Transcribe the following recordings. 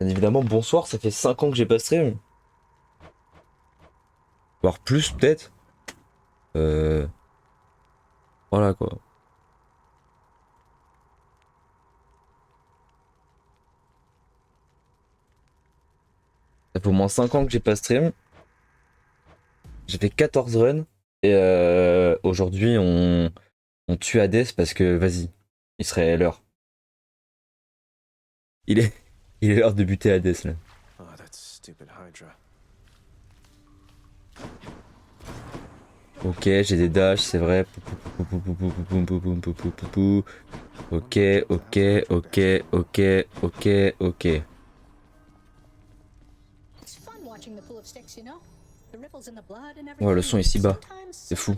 Bien évidemment, bonsoir, ça fait 5 ans que j'ai pas stream. Voire plus peut-être. Euh... Voilà quoi. Ça fait au moins 5 ans que j'ai pas stream. J'ai fait 14 runs. Et aujourd'hui on tue Hades parce que vas-y, il serait l'heure. Il est, il est l'heure de buter Hades là. Oh, that stupid Hydra. Ok, j'ai des dashs, c'est vrai. Ok, ok, ok, ok, ok, ok. Ouais, le son est si bas. C'est fou.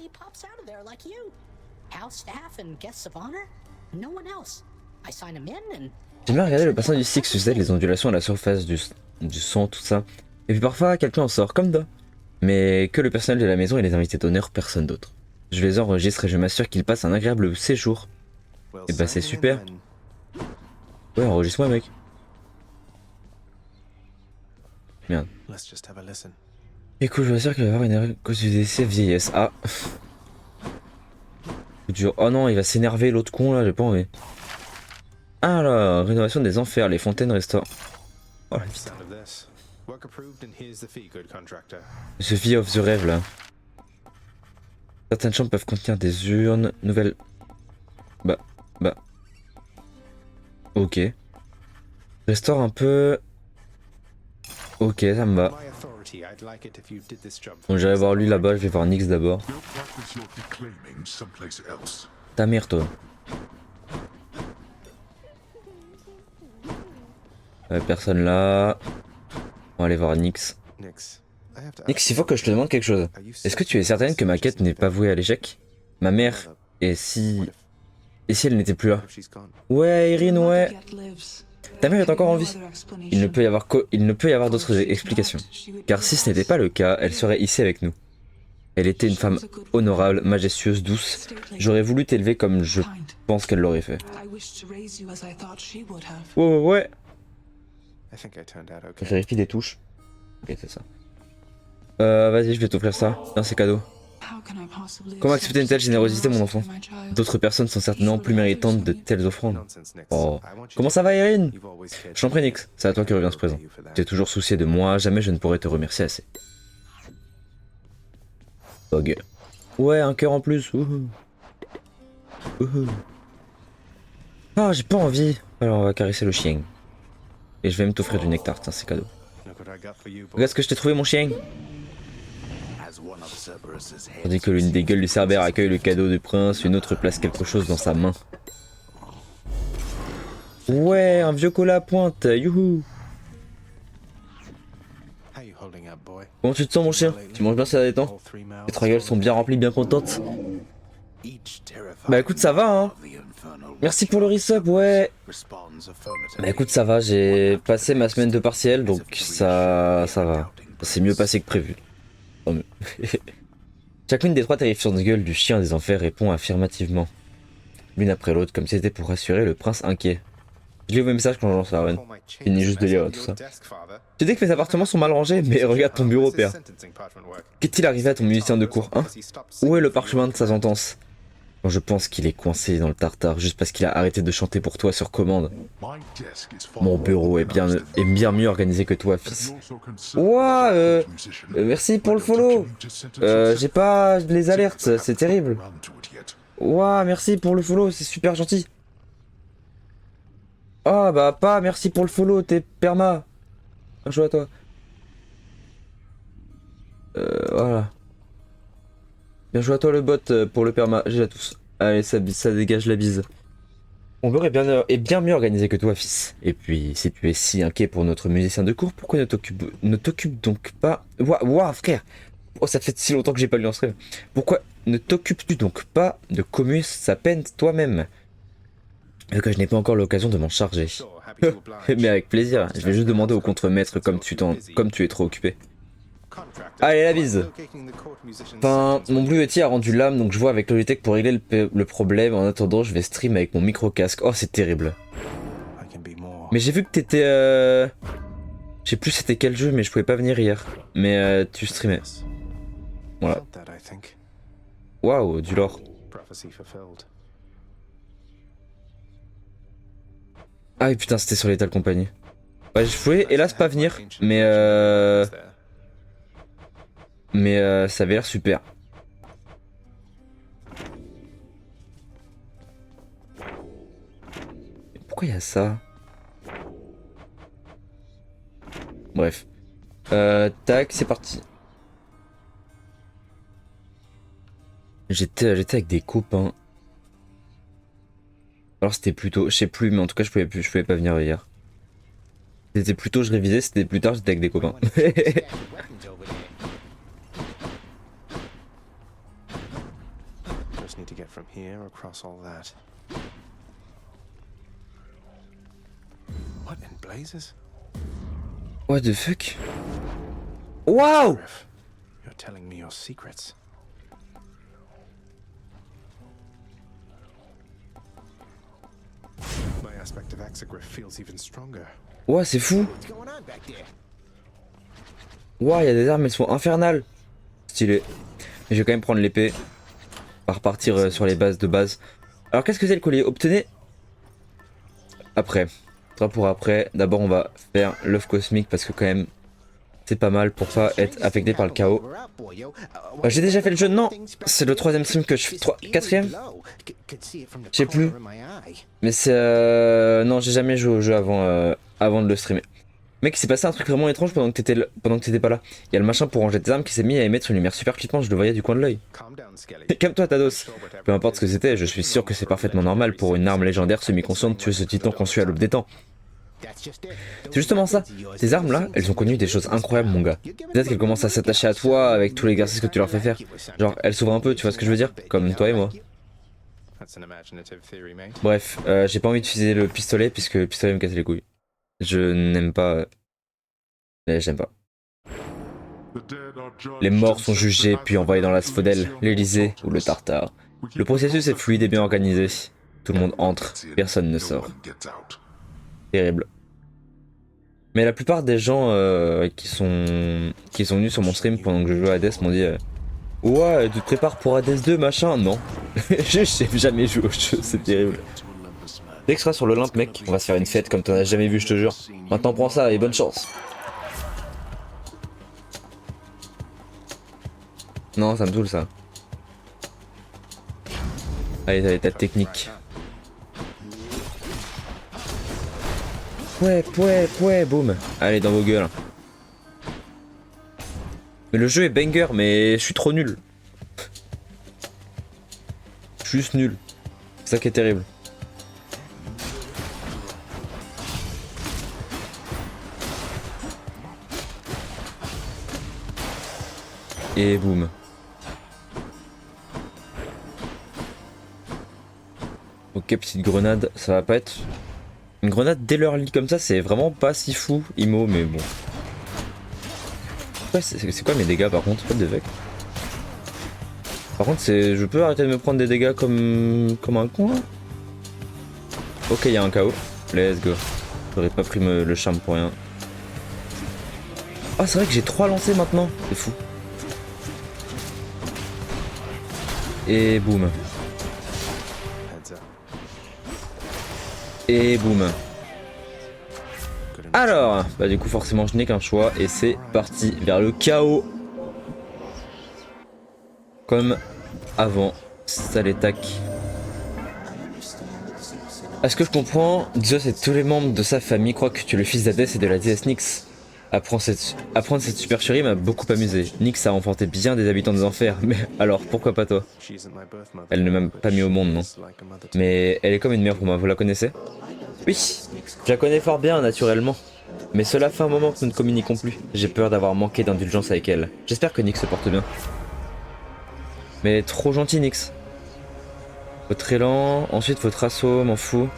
J'aime bien regarder le bassin du Styx, tu sais, les ondulations à la surface du son, tout ça. Et puis parfois, quelqu'un en sort comme d'hab. Mais que le personnel de la maison et les invités d'honneur, personne d'autre. Je les enregistre et je m'assure qu'ils passent un agréable séjour. Et bah c'est super. Ouais, enregistre-moi mec. Merde. Écoute, je m'assure qu'il va y avoir une erreur à cause du décès vieillesse. Ah. Dur. Oh non, il va s'énerver l'autre con là, j'ai pas envie. Ah là, rénovation des enfers, les fontaines restaurent. Oh la putain. The Vie of the Rêve là. Certaines chambres peuvent contenir des urnes, nouvelles... Bah... Ok. Restaure un peu... Ok, ça me va. Bon, j'irai voir lui là-bas, je vais voir Nyx d'abord. Ta mère toi. Personne là. On va aller voir Nyx. Nyx, il faut que je te demande quelque chose. Est-ce que tu es certaine que ma quête n'est pas vouée à l'échec? Ma mère, et si... Et si elle n'était plus là? Ouais, Irine, ouais. Ta mère est encore en vie. Il ne peut y avoir d'autres explications. Car si ce n'était pas le cas, elle serait ici avec nous. Elle était une femme honorable, majestueuse, douce. J'aurais voulu t'élever comme je pense qu'elle l'aurait fait. Ouais, ouais. Je vérifie des touches. Ok, c'est ça. Vas-y, je vais t'offrir ça. Tiens, c'est cadeau. Comment accepter une telle générosité, mon enfant? D'autres personnes sont certainement plus méritantes de telles offrandes. Oh. Comment ça va, Erin? Je t'en prie, Nyx. C'est à toi que revient ce présent. Tu t'es toujours soucié de moi, jamais je ne pourrais te remercier assez. Bug. Ouais, un cœur en plus. Ah, j'ai pas envie. Alors, on va caresser le chien. Et je vais même t'offrir du nectar, tiens, c'est cadeau. Regarde ce que je t'ai trouvé, mon chien. Tandis que l'une des gueules du Cerbère accueille le cadeau du prince, une autre place quelque chose dans sa main. Ouais, un vieux cola à pointe, youhou. Comment tu te sens, mon chien? Tu manges bien, ça détend? Les trois gueules sont bien remplies, bien contentes. Bah écoute, ça va, hein. Merci pour le resub, ouais. Bah écoute, ça va, j'ai passé ma semaine de partiel, donc ça va. C'est mieux passé que prévu. Tant mieux. Chacune des trois terrifiantes gueules du chien des enfers répond affirmativement, l'une après l'autre, comme si c'était pour rassurer le prince inquiet. Je lis vos messages quand je lance la run. Finis juste de lire tout ça. Tu dis que mes appartements sont mal rangés, mais regarde ton bureau, père. Qu'est-il arrivé à ton musicien de cour, hein? Où est le parchemin de sa sentence? Quand je pense qu'il est coincé dans le tartare juste parce qu'il a arrêté de chanter pour toi sur commande. Mon bureau est bien mieux organisé que toi, fils. Ouah, merci pour le follow. J'ai pas les alertes, c'est terrible. Ouah, merci pour le follow, c'est super gentil. Oh bah pas merci pour le follow, t'es perma. Bien joué à toi. Voilà. Bien joué à toi le bot pour le perma, j'ai la tous. Allez, ça dégage la bise. Mon bureau est bien mieux organisé que toi, fils. Et puis, si tu es si inquiet pour notre musicien de cour, pourquoi ne t'occupe donc pas... Ouah, frère. Oh, ça fait si longtemps que j'ai pas lu en stream. Pourquoi ne t'occupes-tu donc pas de commuer sa peine toi-même? Vu que je n'ai pas encore l'occasion de m'en charger. Mais avec plaisir, je vais juste demander au contremaître comme tu es trop occupé. Allez, la bise. Enfin, mon Blue Yeti a rendu l'âme, donc je vois avec Logitech pour régler le problème. En attendant, je vais stream avec mon micro casque. Oh, c'est terrible. Mais j'ai vu que t'étais Je sais plus c'était quel jeu, mais je pouvais pas venir hier. Mais tu streamais. Yes. Voilà. Felt that, I think. Waouh, du lore. Prophecy fulfilled. Ah oui, putain, c'était sur l'état de compagnie. Ouais, je pouvais hélas pas venir, mais ça avait l'air super. Pourquoi il y a ça? Bref. Tac, c'est parti. J'étais avec des copains. Alors c'était plutôt, je sais plus, mais en tout cas je pouvais pas venir hier. C'était plutôt, je révisais, c'était plus tard, j'étais avec des copains. Just need to get from here across all that. What in blazes? What the fuck? Wow! Griff, you're telling me your secrets. My aspect of Exegriff feels even stronger. Ouah, c'est fou! Ouah, il y a des armes, elles sont infernales! Stylé. Mais je vais quand même prendre l'épée. On va repartir sur les bases de base. Alors, qu'est-ce que c'est le collier? Obtenez. Après. Ce sera pour après. D'abord, on va faire l'œuf cosmique parce que, quand même, c'est pas mal pour pas être affecté par le chaos. Bah, j'ai déjà fait le jeu, non? C'est le 3ème stream que je fais. 4ème? Je sais plus. Mais c'est. Non, j'ai jamais joué au jeu avant de le streamer. Mec, il s'est passé un truc vraiment étrange pendant que t'étais pas là. Il y a le machin pour ranger tes armes qui s'est mis à émettre une lumière super flippante, je le voyais du coin de l'œil. Calme-toi, Tados. Peu importe ce que c'était, je suis sûr que c'est parfaitement normal pour une arme légendaire semi-consciente de tuer ce titan conçu à l'aube des temps. C'est justement ça. Ces armes là, elles ont connu des choses incroyables, mon gars. Peut-être qu'elles commencent à s'attacher à toi avec tous les exercices que tu leur fais faire. Genre, elles s'ouvrent un peu, tu vois ce que je veux dire? Comme toi et moi. Bref, j'ai pas envie d'utiliser le pistolet puisque le pistolet me casse les couilles. Je n'aime pas. J'aime pas. Les morts sont jugés puis envoyés dans l'asphodèle, l'Elysée ou le Tartare. Le processus est fluide et bien organisé. Tout le monde entre, personne ne sort. Terrible. Mais la plupart des gens qui sont venus sur mon stream pendant que je jouais à Hades m'ont dit ouais, tu te prépares pour Hades 2 machin? Non. J'ai jamais joué au jeu, c'est terrible. Dès que ce sera sur l'Olympe, mec, on va se faire une fête comme t'en as jamais vu, je te jure. Maintenant prends ça et bonne chance. Non, ça me saoule ça. Allez, ta technique. Ouais, boum. Allez, dans vos gueules. Mais le jeu est banger, mais je suis trop nul. Je suis juste nul. C'est ça qui est terrible. Et boum. Ok, petite grenade, ça va pas être... Une grenade dès leur lit comme ça, c'est vraiment pas si fou, Imo, mais bon. Ouais, c'est quoi mes dégâts par contre? Pas de vec. Par contre, je peux arrêter de me prendre des dégâts comme un con là? Ok, il y a un KO. Let's go. J'aurais pas pris le charme pour rien. Ah, c'est vrai que j'ai 3 lancers maintenant. C'est fou. Et boum. Et boum. Alors, bah du coup forcément je n'ai qu'un choix et c'est parti vers le chaos. Comme avant, ça les tac. À ce que je comprends, Zeus et tous les membres de sa famille croient que tu es le fils d'Hadès et de la déesse Nyx. Apprendre cette supercherie m'a beaucoup amusé. Nyx a remporté bien des habitants des enfers, mais alors pourquoi pas toi? Elle ne m'a pas mis au monde, non? Mais elle est comme une mère pour moi, vous la connaissez? Oui, je la connais fort bien, naturellement. Mais cela fait un moment que nous ne communiquons plus. J'ai peur d'avoir manqué d'indulgence avec elle. J'espère que Nyx se porte bien. Mais elle est trop gentille, Nyx. Votre élan, ensuite votre assaut, m'en fous.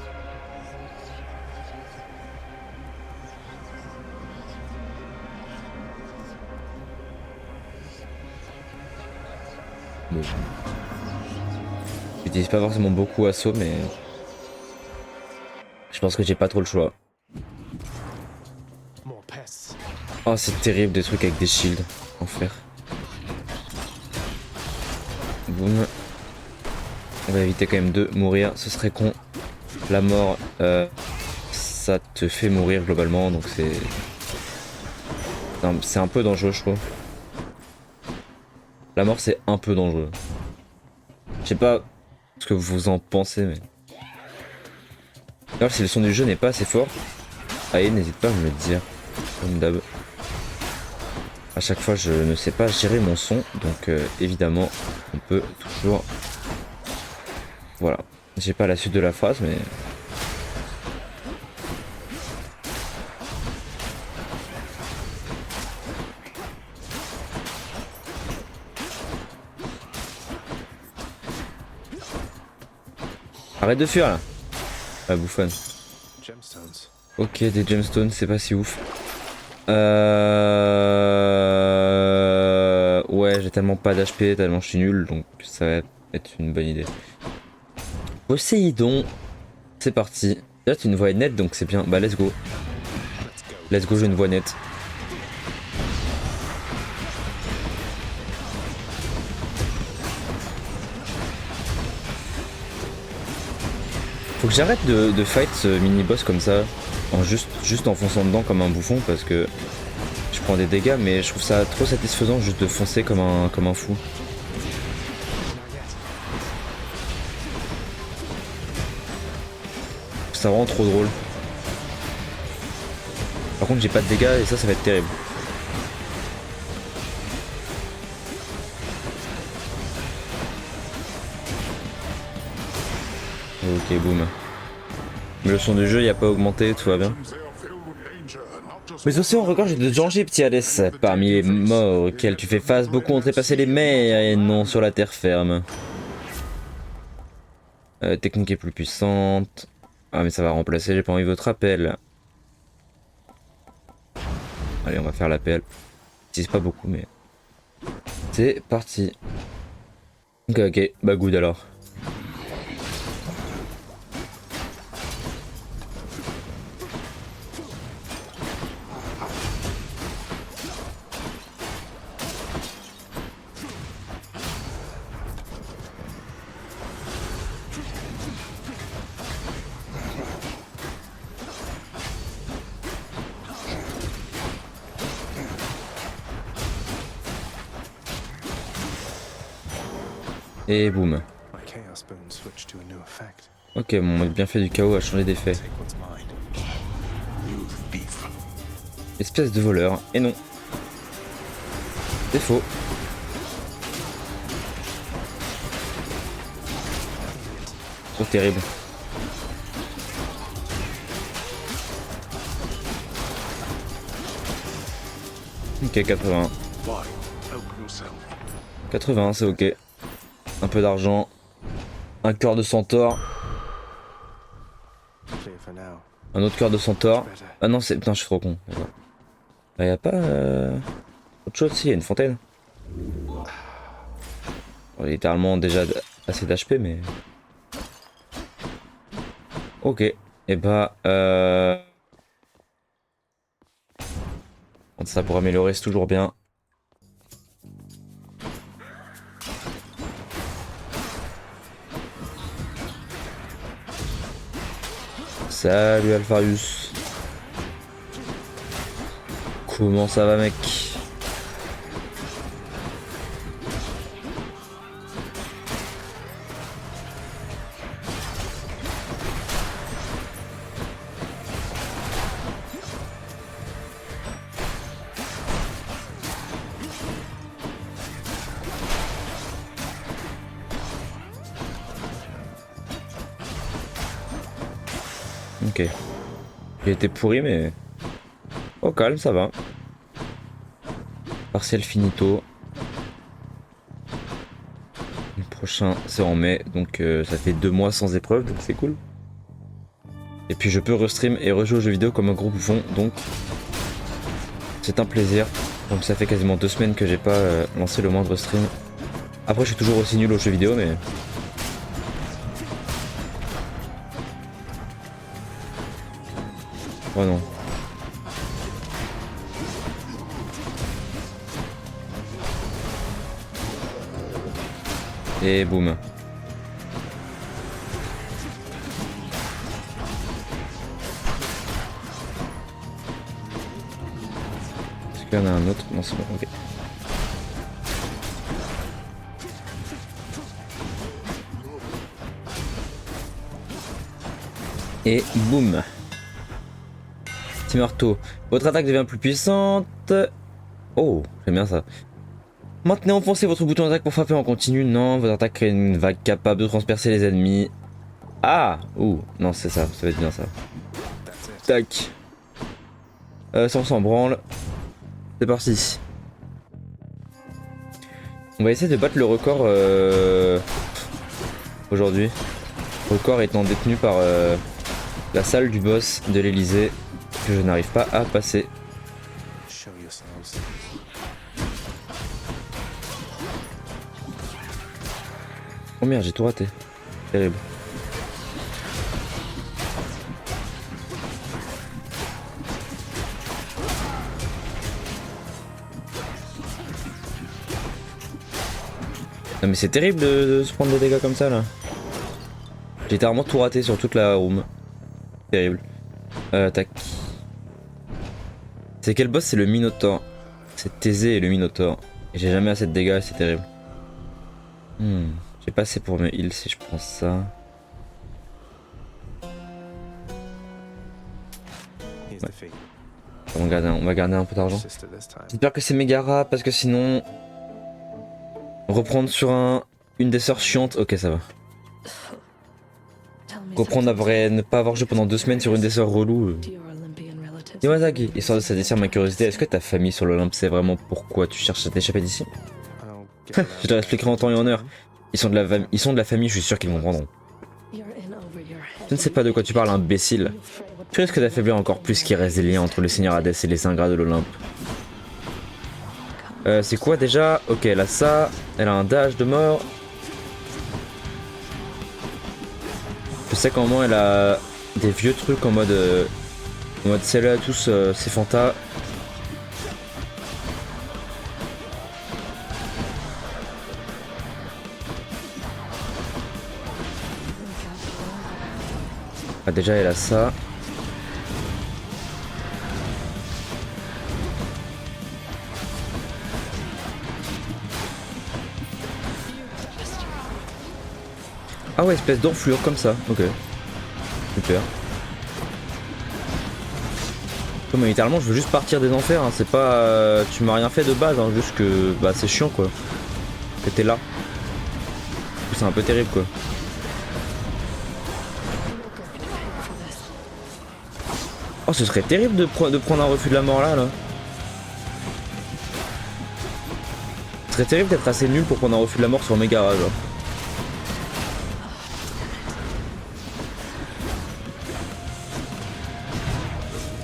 Bon. J'utilise pas forcément beaucoup assaut, mais... Je pense que j'ai pas trop le choix. Oh, c'est terrible des trucs avec des shields. Enfer. Boum. On va éviter quand même de mourir, ce serait con. La mort, ça te fait mourir globalement, donc c'est un peu dangereux, je trouve. La mort, c'est un peu dangereux. Je sais pas ce que vous en pensez, mais... Alors, si le son du jeu n'est pas assez fort, allez, n'hésite pas à me le dire, comme d'hab. À chaque fois, je ne sais pas gérer mon son, donc évidemment, on peut toujours... Voilà. J'ai pas la suite de la phrase, mais... Arrête de fuir là. Ah, bouffonne. Gemstones. Ok, des gemstones, c'est pas si ouf. Ouais, j'ai tellement pas d'HP, tellement je suis nul, donc ça va être une bonne idée. Poséidon, c'est parti. Là, tu as une voix nette, donc c'est bien. Bah, let's go. Let's go, j'ai une voix nette. Faut que j'arrête de fight ce mini-boss comme ça, en juste en fonçant dedans comme un bouffon, parce que je prends des dégâts, mais je trouve ça trop satisfaisant juste de foncer comme un fou. C'est vraiment trop drôle. Par contre j'ai pas de dégâts et ça va être terrible. Ok, boum. Mais le son du jeu il a pas augmenté, tout va bien. Mais océans regorgent de dangers, petit Hades. Parmi les morts auxquels tu fais face, beaucoup ont trépassé les mers et non sur la terre ferme. Technique est plus puissante. Ah mais ça va remplacer, j'ai pas envie de votre appel. Allez, on va faire l'appel. C'est pas beaucoup, mais... C'est parti. Ok, ok. Bah good alors. Et boum. Ok, mon mode bien fait du chaos a changé d'effet. Espèce de voleur. Et non. C'est faux. Trop terrible. Ok, 80. 80, c'est ok. Un peu d'argent. Un cœur de centaure. Un autre cœur de centaure. Ah non, c'est... Putain, je suis trop con. Bah, y a pas... autre chose, si, y a une fontaine. Bon, littéralement déjà assez d'HP, mais... Ok. Et bah... Ça pour améliorer, c'est toujours bien. Salut Alpharius. Comment ça va mec? Ok. J'ai été pourri mais... Au calme, ça va. Partiel finito. Le prochain c'est en mai, donc ça fait 2 mois sans épreuve, donc c'est cool. Et puis je peux restream et rejouer aux jeux vidéo comme un gros bouffon, donc c'est un plaisir. Donc ça fait quasiment 2 semaines que j'ai pas lancé le moindre stream. Après je suis toujours aussi nul aux jeux vidéo, mais... Oh non. Et boum. Est-ce qu'il y en a un autre? Non, c'est bon, ok. Et boum. Petit marteau. Votre attaque devient plus puissante. Oh, j'aime bien ça. Maintenez enfoncé votre bouton d'attaque pour frapper en continu. Non, votre attaque crée une vague capable de transpercer les ennemis. Ah! Ouh, non, c'est ça, ça va être bien ça. Tac. Ça on s'en branle. C'est parti. On va essayer de battre le record aujourd'hui. Le record étant détenu par la salle du boss de l'Elysée que je n'arrive pas à passer. Show yourselves. Oh merde, j'ai tout raté. Terrible. Non mais c'est terrible de se prendre des dégâts comme ça là. J'ai littéralement tout raté sur toute la room. Terrible. Tac. C'est quel boss? C'est le Minotaur. C'est Thésée et le Minotaur. Et j'ai jamais assez de dégâts, c'est terrible. J'ai pas assez pour me heal si je prends ça. Here's the fee. On va garder un peu d'argent. Sister this time. J'espère que c'est Megara parce que sinon... Reprendre sur une des sœurs chiantes, ok ça va. Reprendre après ne pas avoir joué pendant 2 semaines sur une des sœurs reloues. Dis-moi Zag, histoire de satisfaire ma curiosité, est-ce que ta famille sur l'Olympe sait vraiment pourquoi tu cherches à t'échapper d'ici? I'll get it Je te out. l'expliquerai en temps et en heure. Ils sont de la famille, je suis sûr qu'ils comprendront. Je ne sais pas de quoi tu parles, imbécile. Tu risques d'affaiblir encore plus qu'il reste des liens entre le Seigneur Hadès et les ingrats de l'Olympe. C'est quoi déjà? Ok, elle a ça. Elle a un dash de mort. Je sais qu'en moment elle a des vieux trucs en mode celle-là à tous c'est Fanta. Ah déjà elle a ça. Ah ouais, espèce d'enflure comme ça, ok. Super. Comme littéralement je veux juste partir des enfers, hein. C'est pas... tu m'as rien fait de base, hein. Juste que... Bah c'est chiant quoi. Que t'es là. C'est un peu terrible quoi. Oh ce serait terrible de prendre un refus de la mort là. Ce serait terrible d'être assez nul pour prendre un refus de la mort sur Megara genre.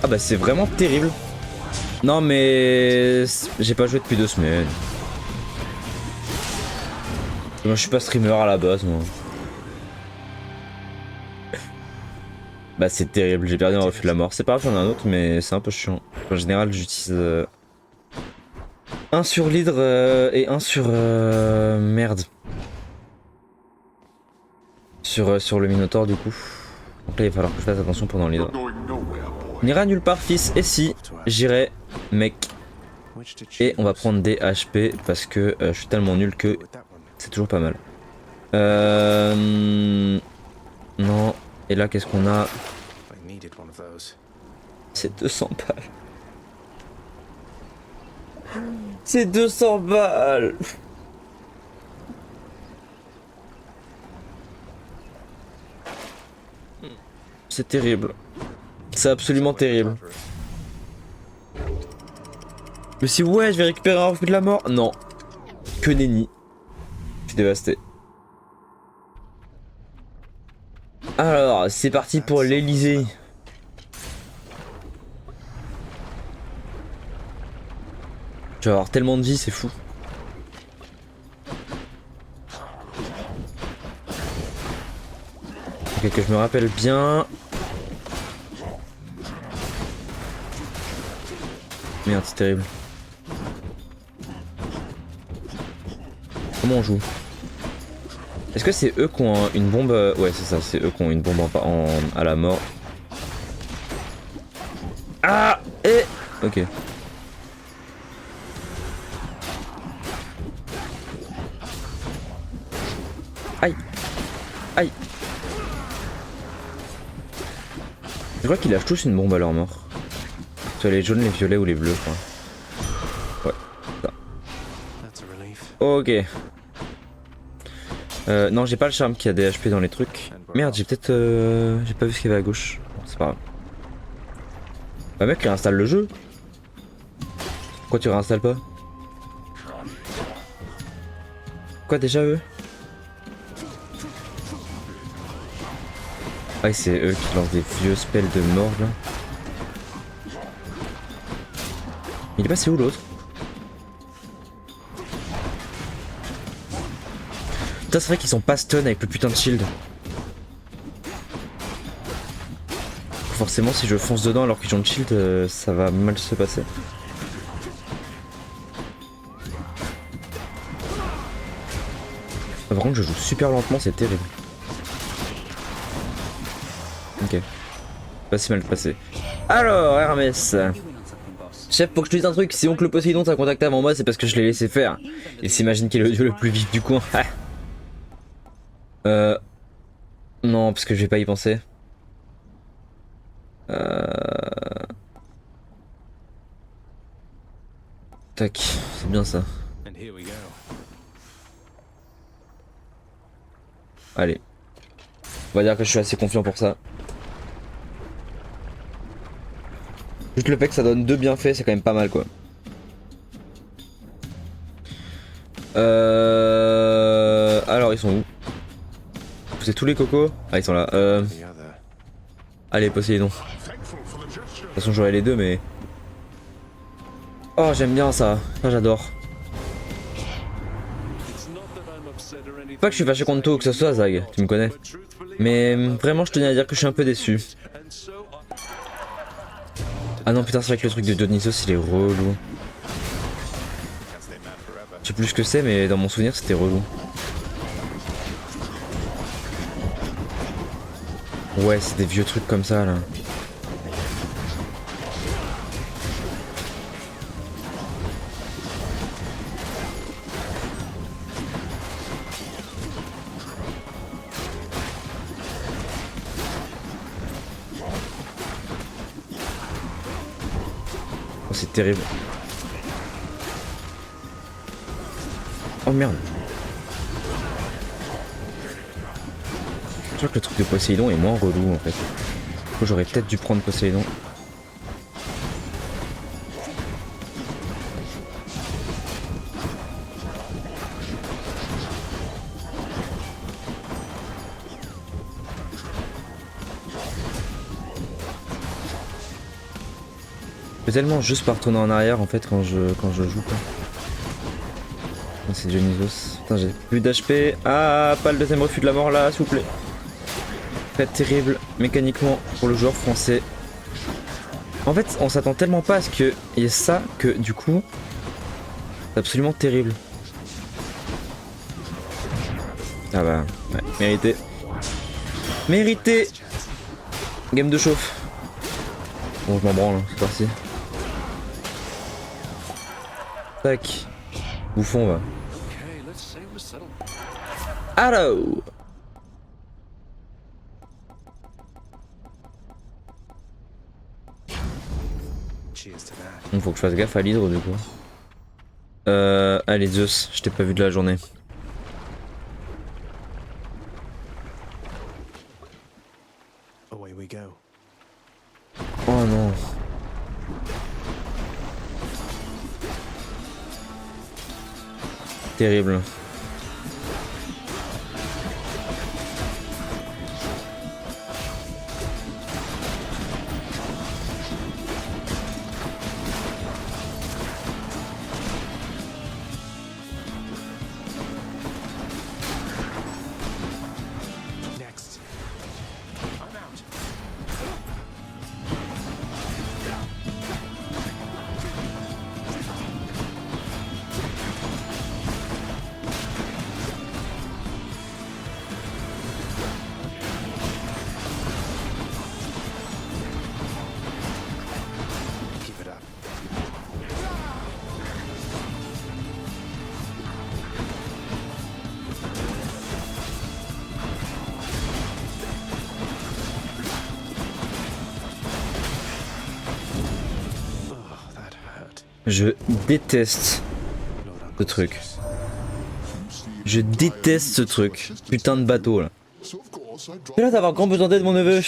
Ah bah c'est vraiment terrible. Non mais j'ai pas joué depuis 2 semaines. Moi je suis pas streamer à la base moi. Bah c'est terrible, j'ai perdu un refus de la mort. C'est pas grave, j'en ai un autre mais c'est un peu chiant. En général j'utilise un sur l'hydre et un sur merde. Sur le Minotaur du coup. Donc là il va falloir que je fasse attention pendant l'hydre. N'ira nulle part fils, et si j'irai mec. Which did Et she on va use? prendre des HP parce que je suis tellement nul que With that one. c'est toujours pas mal. Non. Et là qu'est-ce qu'on a? I needed one of those. C'est 200 balles. C'est 200 balles. C'est terrible. C'est absolument terrible. Mais si ouais, je vais récupérer un refus de la mort. Non. Que nenni. Je suis dévasté. Alors, c'est parti pour l'Elysée. Je vais avoir tellement de vie, c'est fou. Ok, que je me rappelle bien. Merde, c'est terrible. Comment on joue? Est-ce que c'est eux qui ont une bombe ouais, c'est ça, c'est eux qui ont une bombe à la mort. Ah et ok. Aïe. Aïe. Je crois qu'ils lâchent tous une bombe à leur mort. Soit les jaunes, les violets ou les bleus, je crois. Ouais, ça. Ok. Non, j'ai pas le charme qui a des HP dans les trucs. Merde, j'ai peut-être... j'ai pas vu ce qu'il y avait à gauche. C'est pas grave. Bah mec, réinstalle le jeu. Pourquoi tu réinstalles pas? Quoi déjà eux? Ah c'est eux qui lancent des vieux spells de mort là. Il est passé où l'autre? Putain c'est vrai qu'ils sont pas stun avec le putain de shield. Forcément si je fonce dedans alors qu'ils ont le shield ça va mal se passer. Par contre je joue super lentement, c'est terrible. Ok. Pas si mal passé. Alors Hermès. Chef, faut que je te dise un truc, si oncle Poséidon t'a contacté avant moi, c'est parce que je l'ai laissé faire. Il s'imagine qu'il est le dieu le plus vif du coin. Non, parce que je vais pas y penser. Tac, c'est bien ça. Allez. On va dire que je suis assez confiant pour ça. Juste le fait que ça donne 2 bienfaits, c'est quand même pas mal quoi. Alors ils sont où? C'est tous les cocos? Ah ils sont là. Allez Poséidon. De toute façon j'aurai les deux mais... Oh j'aime bien ça, ça j'adore. Pas que je suis fâché contre toi ou que ce soit Zag, tu me connais. Mais vraiment je tenais à dire que je suis un peu déçu. Ah non putain c'est vrai que le truc de Dionysos il est relou. Je sais plus ce que c'est mais dans mon souvenir c'était relou. Ouais c'est des vieux trucs comme ça là. Oh, c'est terrible. Oh merde. Je crois que le truc de Poséidon est moins relou en fait. J'aurais peut-être dû prendre Poséidon. Je fais tellement juste par retourner en arrière en fait quand je joue quoi. C'est Dionysos. Putain j'ai plus d'HP. Ah pas le deuxième refus de la mort là s'il vous plaît. Très terrible mécaniquement pour le joueur français. En fait on s'attend tellement pas à ce qu'il y ait ça que du coup c'est absolument terrible. Ah bah ouais, mérité. Mérité. Game de chauffe. Bon je m'en branle, c'est parti. Tac. Bouffon va. Allo. Il faut que je fasse gaffe à l'hydre du coup. Allez Zeus, je t'ai pas vu de la journée. Oh non. Terrible. Je déteste ce truc. Je déteste ce truc. Putain de bateau là. J'ai l'air d'avoir grand besoin d'aide mon neveu.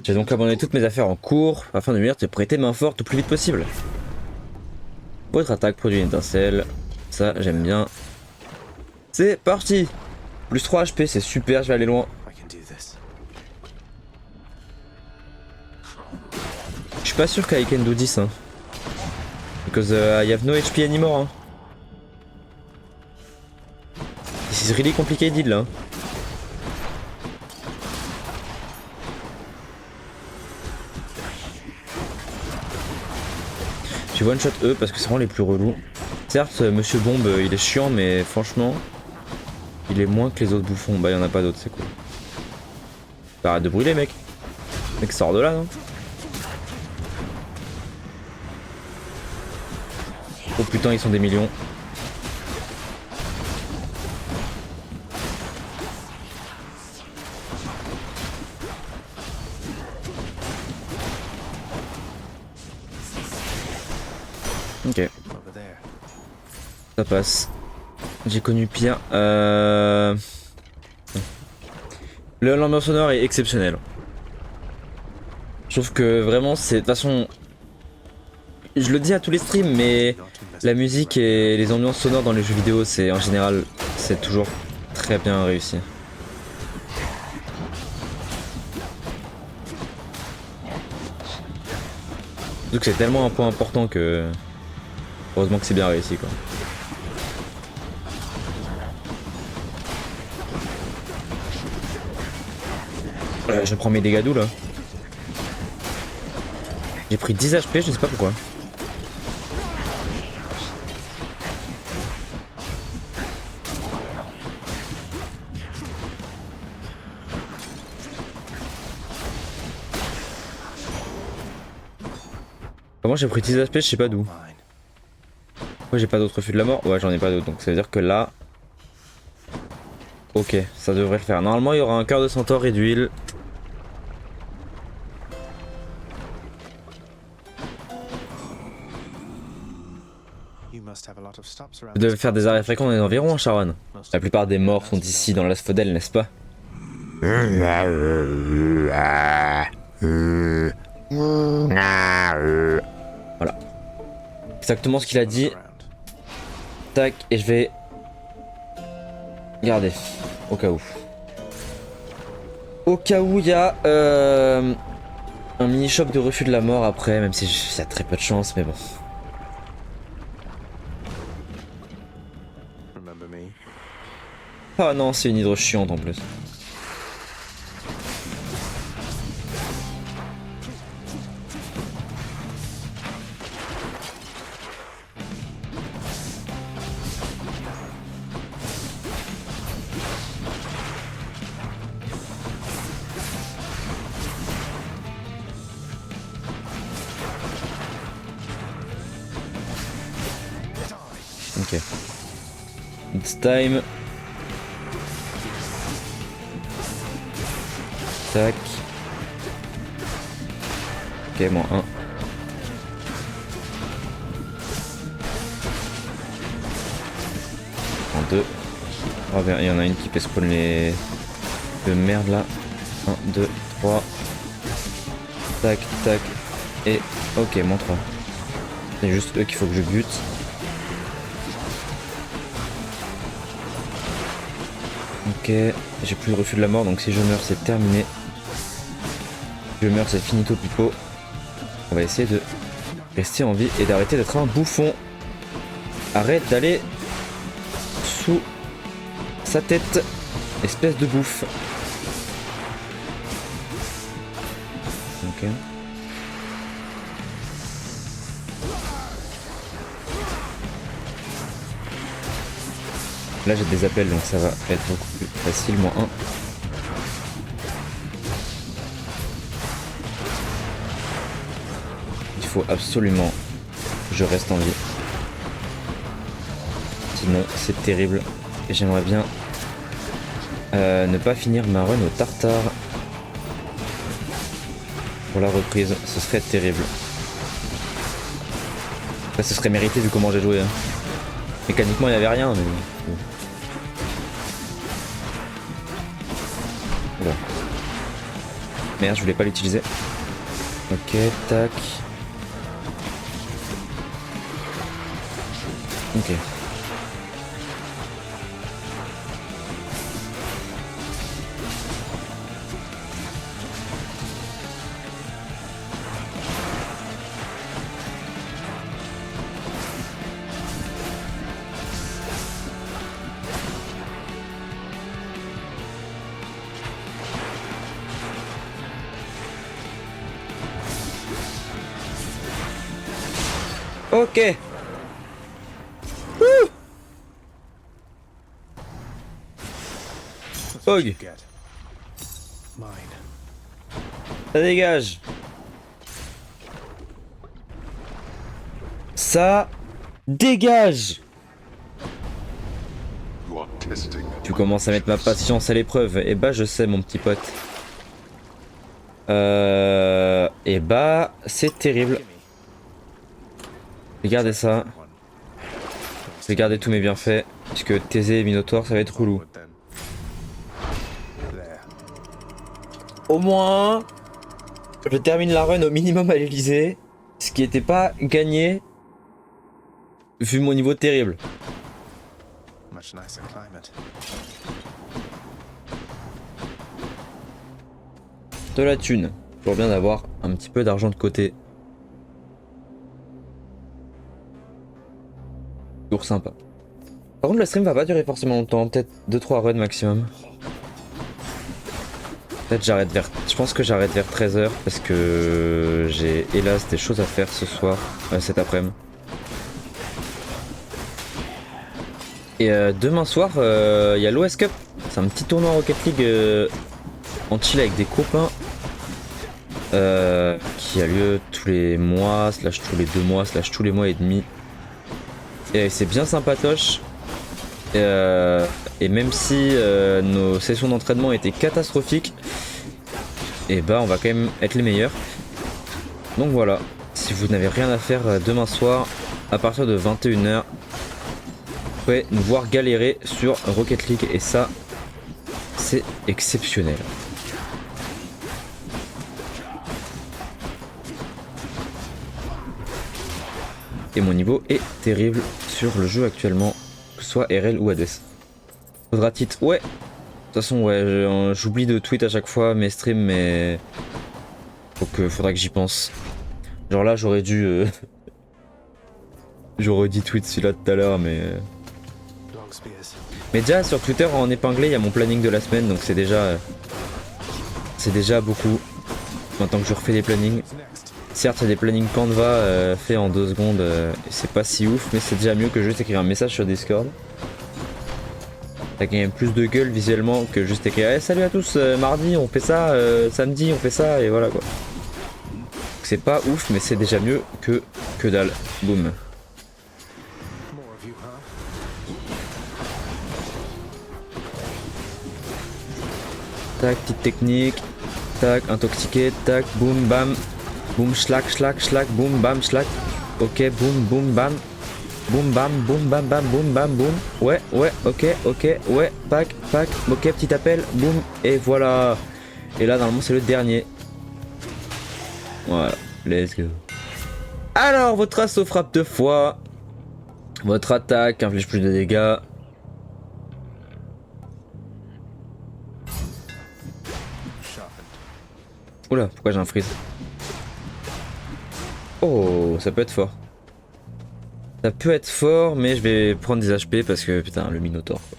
J'ai donc abandonné toutes mes affaires en cours afin de venir te prêter main forte au plus vite possible. Votre attaque produit une étincelle. Ça j'aime bien. C'est parti. Plus 3 HP, c'est super, je vais aller loin. Je suis pas sûr qu'I can do 10 hein. Because I have no HP anymore hein. This is really complicated là. J'ai one shot eux parce que c'est vraiment les plus relous. Certes Monsieur Bombe il est chiant mais franchement il est moins que les autres bouffons. Bah y'en a pas d'autres, c'est cool. Arrête de brûler mec. Mec sort de là non. Oh putain ils sont des millions. Ok. Ça passe. J'ai connu pire. L'ambiance sonore est exceptionnelle. Je trouve que vraiment c'est... De toute façon... Je le dis à tous les streams mais... La musique et les ambiances sonores dans les jeux vidéo c'est en général... C'est toujours très bien réussi. Donc c'est tellement un point important que... Heureusement que c'est bien réussi quoi. Je prends mes dégâts d'où là. J'ai pris 10 HP, je sais pas pourquoi. Comment j'ai pris 10 HP, je sais pas d'où. Pourquoi j'ai pas d'autres refus de la mort? Ouais j'en ai pas d'autres, donc ça veut dire que là... Ok, ça devrait le faire. Normalement il y aura un cœur de centaure et d'huile. Vous devez faire des arrêts fréquents dans les environs, Sharon. La plupart des morts sont ici dans l'Asphodèle, n'est-ce pas? Voilà. Exactement ce qu'il a dit. Tac, et je vais garder au cas où. Au cas où il y a un mini shop de refus de la mort après, même si il y a très peu de chance, mais bon. Ah non, c'est une hydre chiante en plus. Ok. It's time. Tac. Ok, moins 1. En 2. Oh bien, il y en a une qui peut spawn les... de merde là. 1, 2, 3. Tac, tac. Et... Ok, moins 3. C'est juste eux qu'il faut que je bute. Ok, j'ai plus de refus de la mort, donc si je meurs c'est terminé. Si je meurs c'est finito pipo. On va essayer de rester en vie et d'arrêter d'être un bouffon. Arrête d'aller sous sa tête, espèce de bouffe. Ok. Là j'ai des appels donc ça va être beaucoup plus facile, moins 1. Il faut absolument que je reste en vie. Sinon c'est terrible. Et j'aimerais bien ne pas finir ma run au tartare. Pour la reprise, ce serait terrible. Enfin, ce serait mérité vu comment j'ai joué. Hein. Mécaniquement, il n'y avait rien, mais... Bon. Bon. Merde, je voulais pas l'utiliser. Ok, tac. Ok. Ok. Og. Get. Mine. Ça dégage. Ça dégage. Tu commences à mettre ma patience à l'épreuve. Et bah je sais mon petit pote. Et bah c'est terrible. Regardez ça. Regardez tous mes bienfaits. Puisque Thésée et Minotaur ça va être relou. Au moins, je termine la run au minimum à l'Elysée. Ce qui était pas gagné. Vu mon niveau terrible. Much nicer climate. De la thune. Toujours bien d'avoir un petit peu d'argent de côté. Toujours sympa. Par contre, le stream va pas durer forcément longtemps. Peut-être 2-3 runs maximum. Peut-être j'arrête vers... Je pense que j'arrête vers 13h parce que j'ai hélas des choses à faire ce soir, cet après-midi. Et demain soir, il y a l'OS Cup. C'est un petit tournoi Rocket League en chill avec des copains. Qui a lieu tous les mois, slash tous les 2 mois, slash tous les mois et demi. Et c'est bien sympatoche. Et même si nos sessions d'entraînement étaient catastrophiques, et bah on va quand même être les meilleurs. Donc voilà, si vous n'avez rien à faire demain soir, à partir de 21h, vous pouvez nous voir galérer sur Rocket League et ça, c'est exceptionnel. Et mon niveau est terrible sur le jeu actuellement, que ce soit RL ou Hades. Faudra titre, ouais. De toute façon, ouais, j'oublie de tweet à chaque fois mes streams, mais faudra que j'y pense. Genre là, j'aurais dû, j'aurais dit tweet celui-là tout à l'heure, mais déjà sur Twitter en épinglé, il y a mon planning de la semaine, donc c'est déjà beaucoup. Maintenant que je refais des plannings. Certes, il y a des plannings Canva faits en 2 secondes, et c'est pas si ouf, mais c'est déjà mieux que juste écrire un message sur Discord. T'as quand même plus de gueule visuellement que juste écrire hey, salut à tous, mardi on fait ça, samedi on fait ça, et voilà quoi. C'est pas ouf, mais c'est déjà mieux que dalle. Boum. Tac, petite technique. Tac, intoxiqué, tac, boum, bam. Boum, schlack, schlack, schlack, boum, bam, schlack. Ok, boum, boum, bam. Boum, bam, boum, bam, bam, boum, bam, boum. Ouais, ouais, ok, ouais, pack, pack. Ok, petit appel, boum, et voilà. Et là, normalement, c'est le dernier. Voilà, let's go. Alors, votre assaut frappe 2 fois. Votre attaque inflige plus de dégâts. Oula, pourquoi j'ai un freeze? Oh, ça peut être fort. Ça peut être fort, mais je vais prendre des HP parce que putain, le Minotaur. Quoi.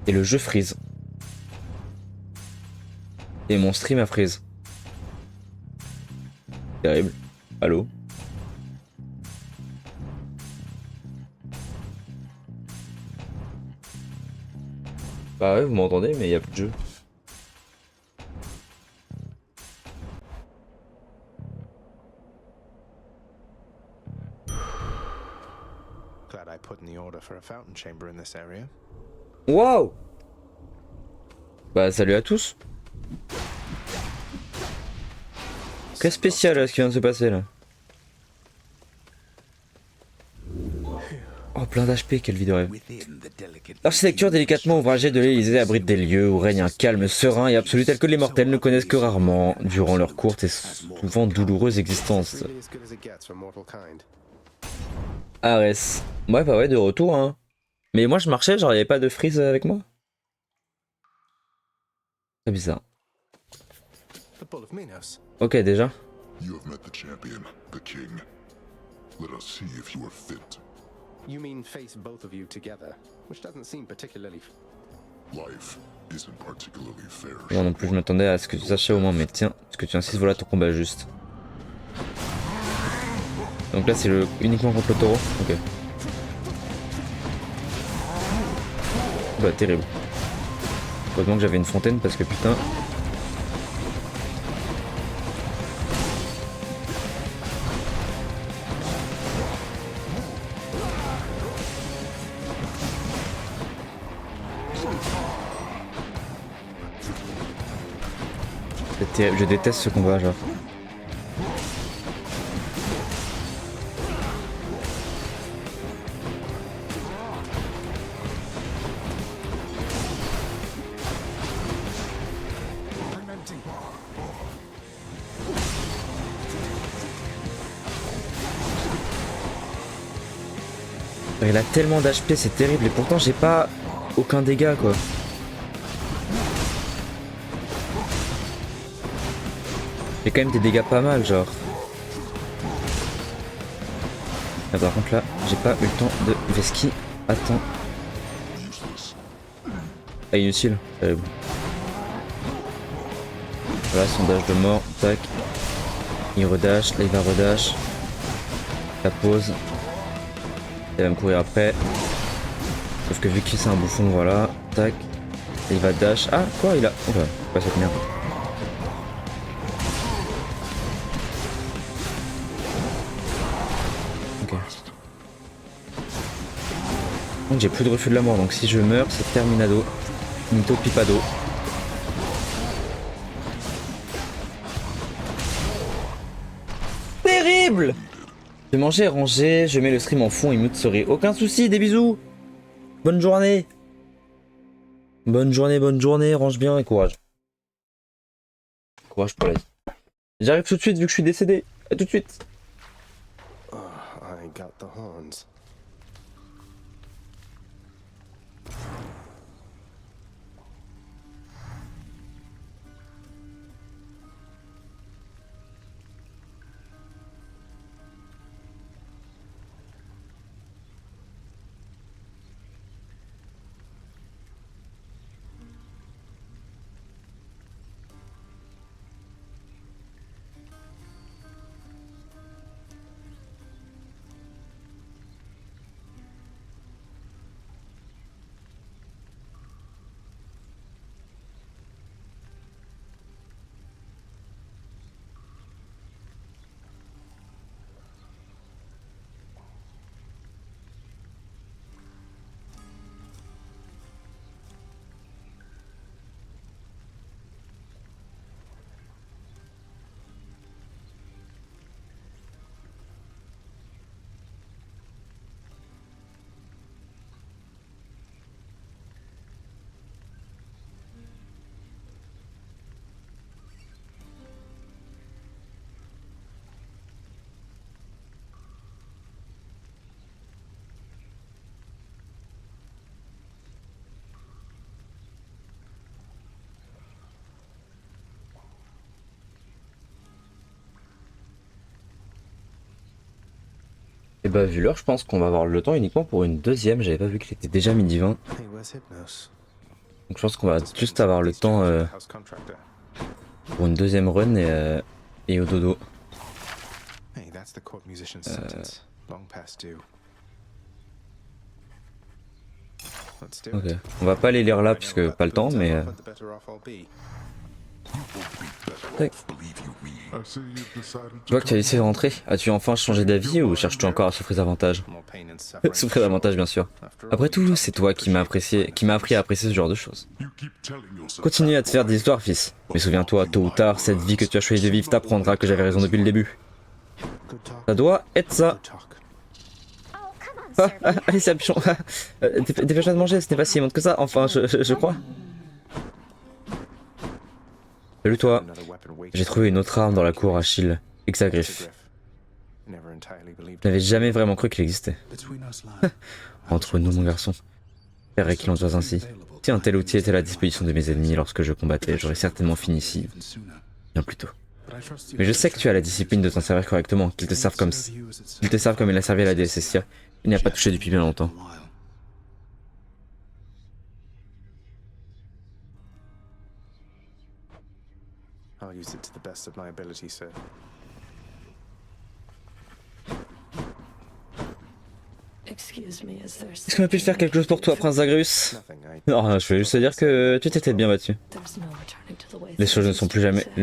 Et le jeu freeze. Et mon stream a freeze. Terrible. Allô? Bah ouais, vous m'entendez, mais il n'y a plus de jeu. Wow! Bah salut à tous. Très spécial ce qui vient de se passer là. Oh, plein d'HP, quelle vie de rêve. L'architecture délicatement ouvragée de l'Élysée abrite des lieux où règne un calme serein et absolu tel que les mortels ne connaissent que rarement durant leur courte et souvent douloureuse existence. Ares. Ouais, bah ouais, de retour, hein. Mais moi je marchais, genre y'avait pas de freeze avec moi. C'est bizarre. Ok, déjà. You mean face both of you together, which doesn't seem particularly. Life isn't particularly fair. Non, non plus, je m'attendais à ce que tu sachais au moins, mais tiens, parce que tu insistes, voilà ton combat juste. Donc là, c'est uniquement contre le taureau. Ok. Bah, terrible. Heureusement que j'avais une fontaine parce que putain. C'est terrible, je déteste ce combat, genre. Il a tellement d'HP, c'est terrible, et pourtant j'ai pas aucun dégât quoi. J'ai quand même des dégâts pas mal, genre. Ah, par contre là, j'ai pas eu le temps de Veski. Attends. Ah, inutile. Terrible. Voilà, sondage de mort. Tac. Il redash. Là, il va redash. La pause. Il va me courir après. Sauf que vu qu'il c'est un bouffon, voilà. Tac. Et il va dash. Ah, quoi il a. Oh bah, pas cette merde. Donc j'ai plus de refus de la mort, donc si je meurs, c'est terminado. Nito pipado. Terrible! Je vais manger et ranger, je mets le stream en fond et mute souris. Aucun souci, des bisous! Bonne journée! Bonne journée, range bien et courage. Courage pour la vie. J'arrive tout de suite vu que je suis décédé. A tout de suite. Oh, I got the horns. Et bah vu l'heure, je pense qu'on va avoir le temps uniquement pour une deuxième. J'avais pas vu qu'il était déjà midi 20. Donc je pense qu'on va juste avoir le temps pour une deuxième run et au dodo. Ok, on va pas les lire là puisque pas le temps, mais Tac. Believe you me. I see you've decided Je vois que tu as décidé de rentrer. As-tu enfin changé d'avis ou cherches-tu encore à souffrir davantage? More pain and suffering. Souffrir davantage, bien sûr. Après tout, c'est toi qui m'as appris à apprécier ce genre de choses. You keep telling yourself Continue à te faire des histoires, fils. Mais souviens-toi, tôt ou tard, cette vie que tu as choisi de vivre t'apprendra que j'avais raison depuis le début. Good talk. Ça doit être ça. Good talk. Allez, c'est Apichon. Dépêche-toi de manger, ce n'est pas si immonde que ça. Enfin, je crois. Salut toi. Another weapon waits J'ai trouvé une autre arme dans la cour, Achille. Exagriff. Griff. Never entirely believed Je n'avais jamais vraiment cru qu'il existait. between us lies. Entre nous, mon garçon. Ferait qu'il en soit ainsi. Si un tel outil était à la disposition de mes ennemis lorsque je combattais, j'aurais certainement fini ici bien plus tôt. Mais je sais que tu as la discipline de t'en servir correctement, qu'ils te servent comme il a servi à la DSSIA. Il n'y a pas touché depuis bien longtemps. I'll use it to the best of my ability, sir. Est-ce qu'on a pu faire quelque chose pour toi, Prince Zagreus? Nothing. Non, je voulais juste te dire que tu t'étais bien battu. Les choses ne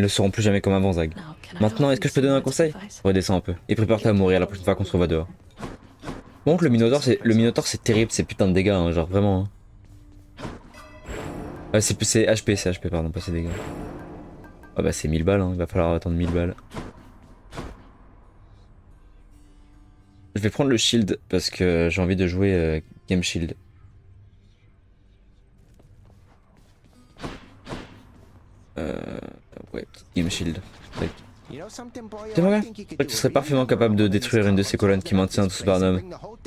seront plus jamais comme avant, Zag. Maintenant, est-ce que je peux te donner un conseil? Redescends un peu et prépare-toi à mourir la prochaine fois qu'on se revoit dehors. Bon, le Minotaure c'est terrible, c'est putain de dégâts, hein, genre vraiment. Hein. Ah, c'est HP, pardon, pas ses dégâts. Ah bah c'est 1000 balles, hein, il va falloir attendre 1000 balles. Je vais prendre le shield parce que j'ai envie de jouer Game Shield. Ouais, Game Shield. Tac. You know something, boy? C'est vrai? Je crois que tu serais parfaitement capable de détruire une de ces colonnes qui maintient tout ce barnum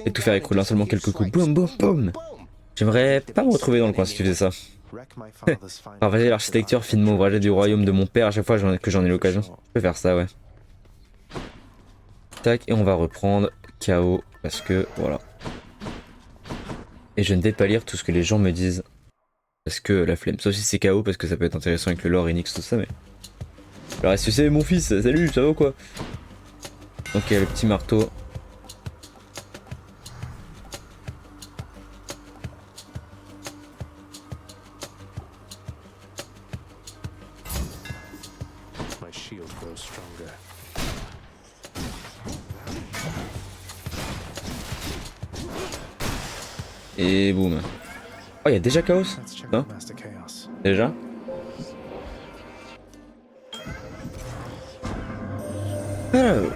et tout faire écrouler en seulement quelques coups. Boum, boum, boum. J'aimerais pas me retrouver dans le coin si tu faisais ça. Ravager l'architecture finement ouvragée du royaume de mon père à chaque fois que j'en ai l'occasion. Je peux faire ça, ouais. Tac, et on va reprendre KO parce que voilà. Et je ne vais pas lire tout ce que les gens me disent parce que la flemme. Sauf si c'est KO parce que ça peut être intéressant avec le lore Enix tout ça, mais. Alors est-ce que c'est mon fils? Salut, ça va ou quoi? Ok, le petit marteau. My shield grows stronger. Et boum. Oh, il y a déjà Chaos? Let's check Hein? out Master Chaos. Déjà? Alors.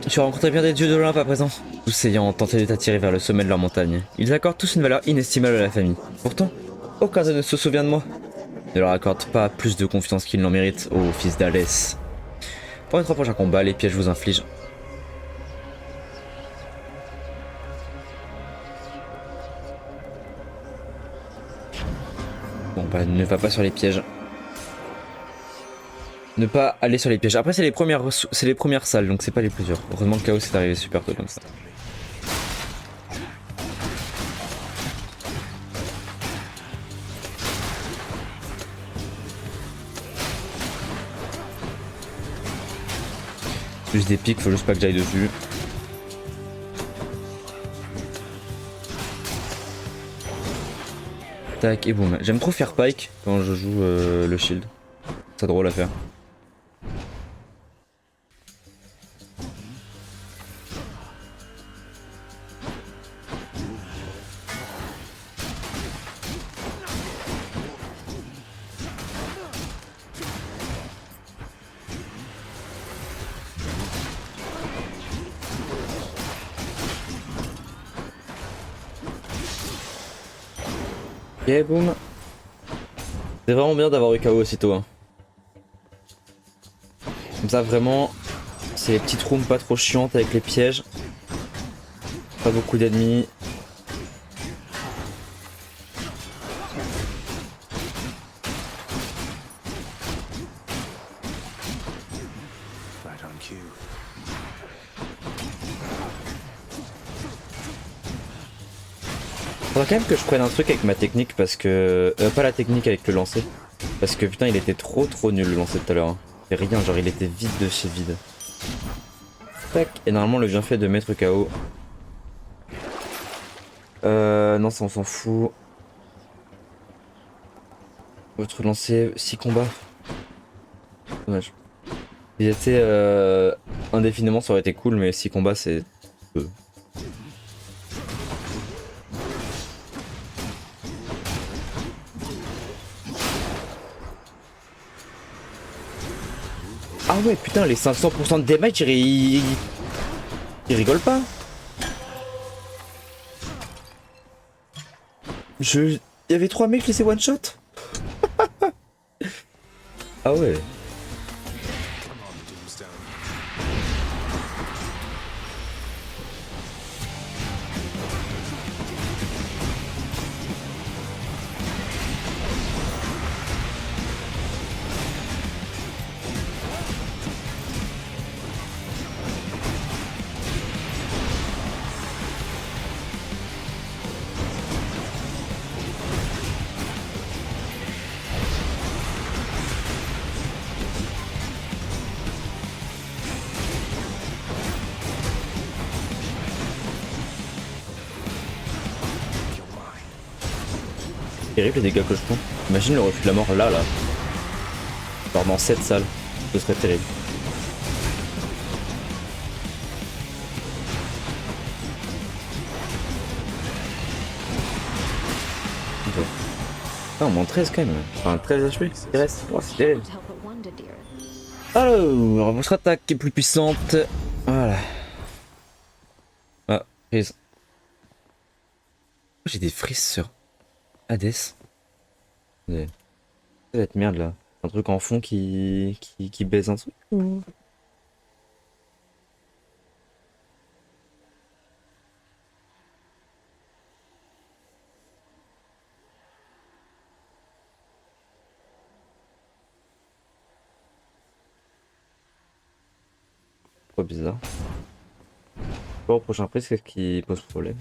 Tu as rencontré bien des dieux de l'Olympe à présent, tous ayant tenté de t'attirer vers le sommet de leur montagne. Ils accordent tous une valeur inestimable à la famille. Pourtant, aucun d'eux ne se souvient de moi. Ne leur accorde pas plus de confiance qu'ils n'en méritent, ô fils d'Alès. Pour les 3 prochains combats, les pièges vous infligent. Bon bah ne va pas sur les pièges. Ne pas aller sur les pièges. Après c'est les premières salles donc c'est pas les plus dures. Heureusement que Chaos est arrivé super tôt comme ça. Juste des pics, faut juste pas que j'aille dessus. Tac et boum. J'aime trop faire Pike quand je joue le shield. C'est drôle à faire. Ok, boum. C'est vraiment bien d'avoir eu KO aussitôt. Hein. Comme ça, vraiment, c'est les petites rooms pas trop chiantes avec les pièges. Pas beaucoup d'ennemis. Right on cue. Faudra quand même que je prenne un truc avec ma technique parce que... pas la technique avec le lancer. Parce que putain il était trop nul le lancer tout à l'heure. Hein. Et rien, genre il était vide de chez vide. Tac, et normalement le bienfait de mettre KO. Non ça on s'en fout. Votre lancer, 6 combats. Dommage. Il était indéfiniment, ça aurait été cool, mais 6 combats, c'est peu. Ah ouais, putain, les 500% de damage, ils rigolent pas. Il y avait 3 mecs qui laissaient one shot. Ah ouais. Terrible les dégâts que je prends. Imagine le refus de la mort là. Genre dans cette salle. Ce serait terrible. Okay. Ah, on monte 13 quand même. Enfin 13 HP qui reste. Oh, c'est terrible. Alors, votre attaque est plus puissante. Voilà. Ah, prise. J'ai des frises sur Hades. Ça va être merde là. Un truc en fond qui baise un truc. Trop bizarre. Bon, au prochain prise, qu'est-ce qui pose problème?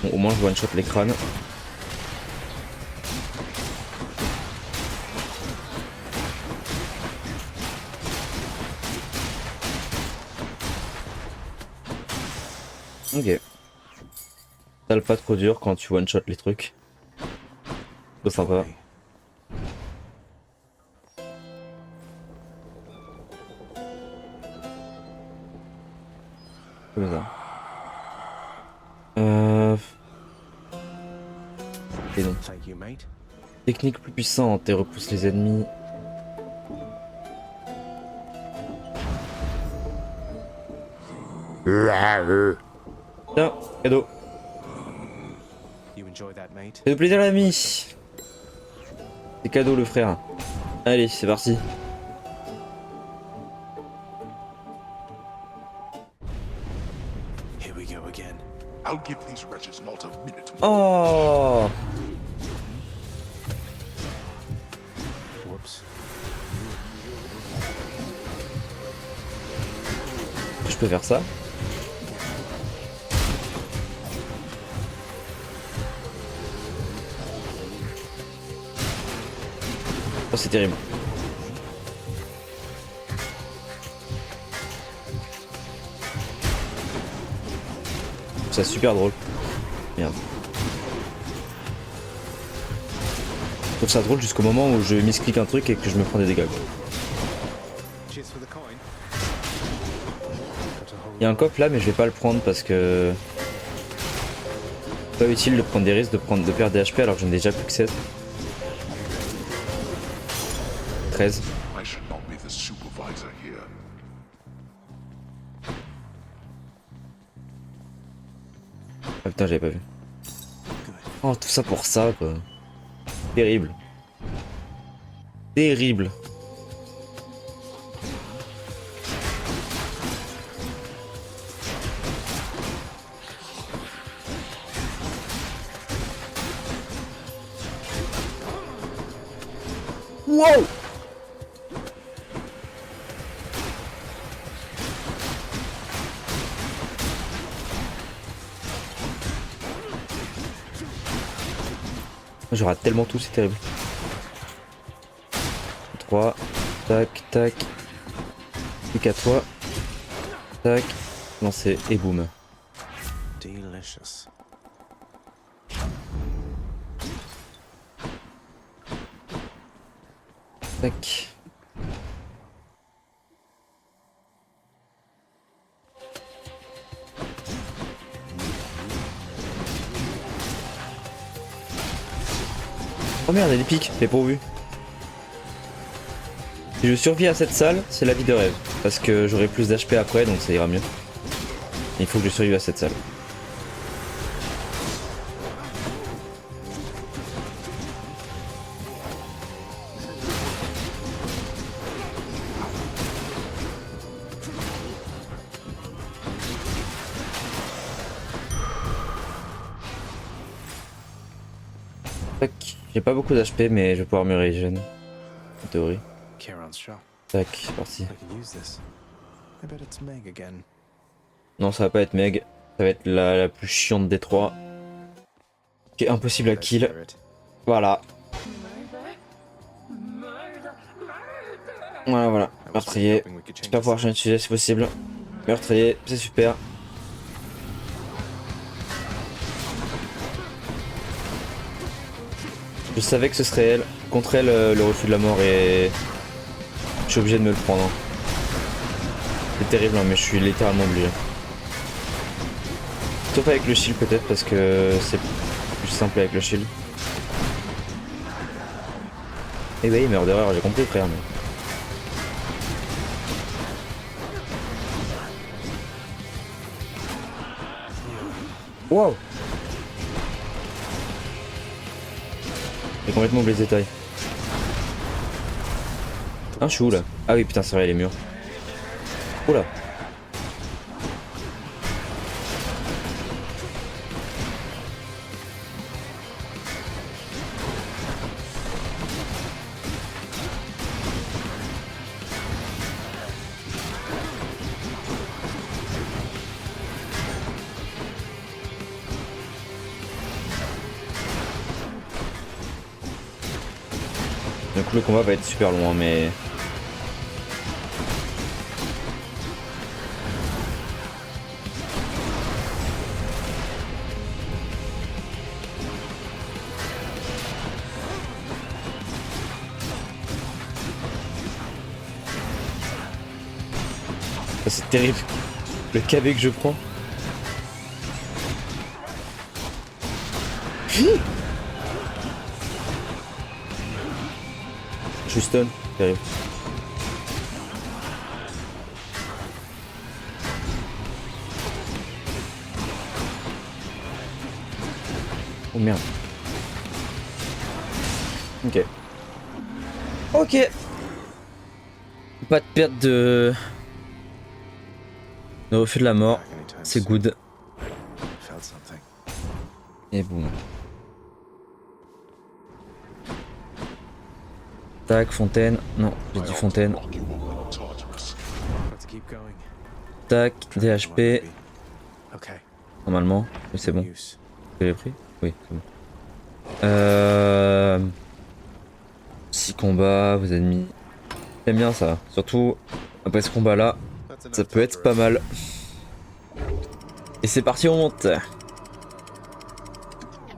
Bon, au moins je one shot les crânes. Ok. T'as pas trop dur quand tu one shot les trucs. C'est sympa. Comme ça. Et donc. Technique plus puissante et repousse les ennemis. Tiens, cadeau. Fais plaisir l'ami. C'est cadeau le frère. Allez, c'est parti. Oh. Je peux faire ça. Oh, c'est terrible. C'est super drôle. Merde. Je trouve ça drôle jusqu'au moment où je misclique un truc et que je me prends des dégâts. Il y a un coffre là, mais je vais pas le prendre parce que c'est pas utile de prendre des risques de perdre des HP alors que j'en ai déjà plus que 7. 13. Ah putain, j'avais pas vu. Oh, tout ça pour ça, quoi. Terrible. Terrible. Wow! Je rate tellement tout, c'est terrible. 3, tac, tac. Clique à toi. Tac, lancer et boum. Tac. Oh merde, elle est pique, j'ai pas vu. Si je survis à cette salle, c'est la vie de rêve. Parce que j'aurai plus d'HP après, donc ça ira mieux. Il faut que je survive à cette salle. Tac. J'ai pas beaucoup d'HP, mais je vais pouvoir me régénérer. En théorie. Charon's shop. Tac, c'est parti. I could use this. I bet it's Meg again. Non, ça va pas être Meg. Ça va être la plus chiante des trois. Qui est impossible à Let's kill. hear it. Voilà. Voilà, voilà. I was Meurtrier. hoping we could change J'espère pouvoir this. changer de sujet si possible. Meurtrier, c'est super. Je savais que ce serait elle. Contre elle, le refus de la mort et... Je suis obligé de me le prendre. C'est terrible, hein, mais je suis littéralement obligé. Sauf avec le shield peut-être, parce que c'est plus simple avec le shield. Eh oui, Murderer, j'ai compris frère. Mais... Wow! J'ai complètement oublié les détails. Ah, je suis où là? Ah oui, putain, c'est vrai, les murs. Oula! Donc le combat va être super loin, mais... Ah, c'est terrible. Le KB que je prends. Je suis stun. Terrible. Oh merde. Ok. Ok. Pas de perte de refus de la mort. Back anytime C'est soon. good. Felt something. Et boum. Tac, fontaine. Non, j'ai dit fontaine. Lock you up in Tartarus. Let's keep going. Tac, Try to DHP. maybe. Okay. Normalement. Oui, c'est bon. Use. Je l'ai pris? Oui, c'est bon. 6 combats, vos ennemis. J'aime bien ça. Surtout, après ce combat là, That's ça enough peut être pas mal. Et c'est parti, on monte.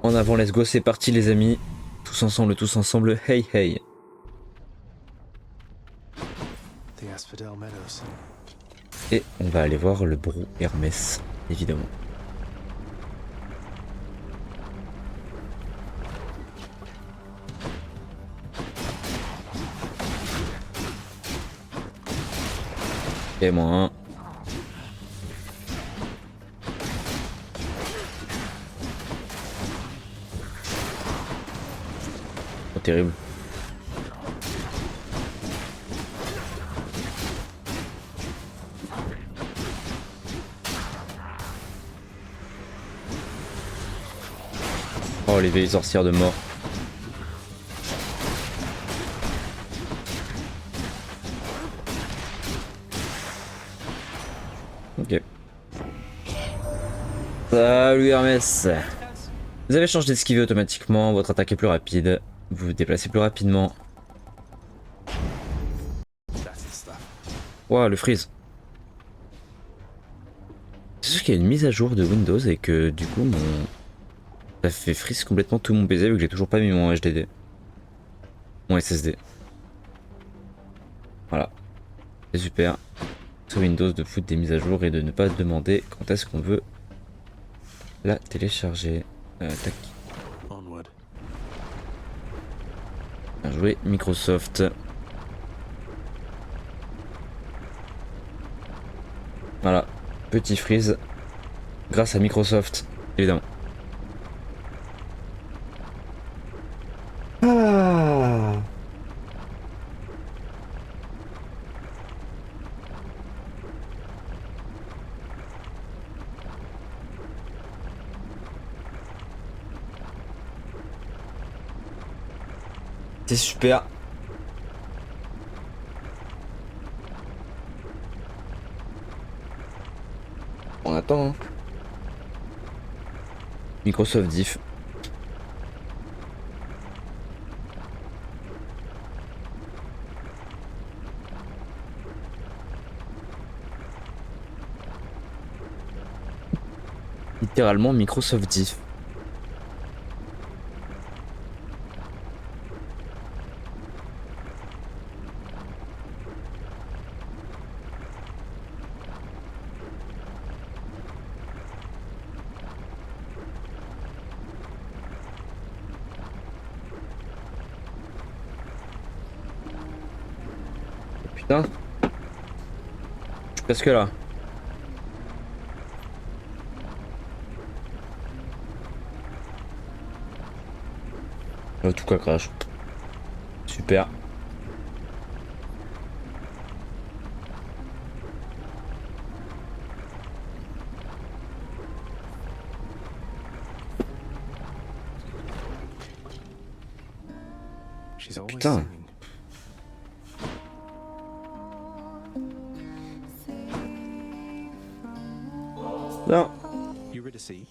En avant, let's go, c'est parti les amis. Tous ensemble, hey hey. The Asphodel Meadows. Et on va aller voir le brou Hermès, évidemment. Et moi un. Oh, terrible. Oh, les vieilles sorcières de mort. Ok. Salut Hermès. Vous avez changé d'esquiver automatiquement, votre attaque est plus rapide, vous vous déplacez plus rapidement. That's the stuff. Waouh, le freeze. C'est sûr qu'il y a une mise à jour de Windows et que du coup ça fait freeze complètement tout mon PC vu que j'ai toujours pas mis mon HDD. Mon SSD. Voilà. C'est super. Sur Windows de foutre des mises à jour et de ne pas demander quand est-ce qu'on veut la télécharger. Tac. Onward. Bien joué, Microsoft. Voilà. Petit freeze. Grâce à Microsoft, évidemment. Ah. C'est super. On attend. Hein. Microsoft Diff. Littéralement Microsoft Diff. Putain. Je suis presque là. Tout cas crash. Super. She's always Putain. singing. Non. Eurydice,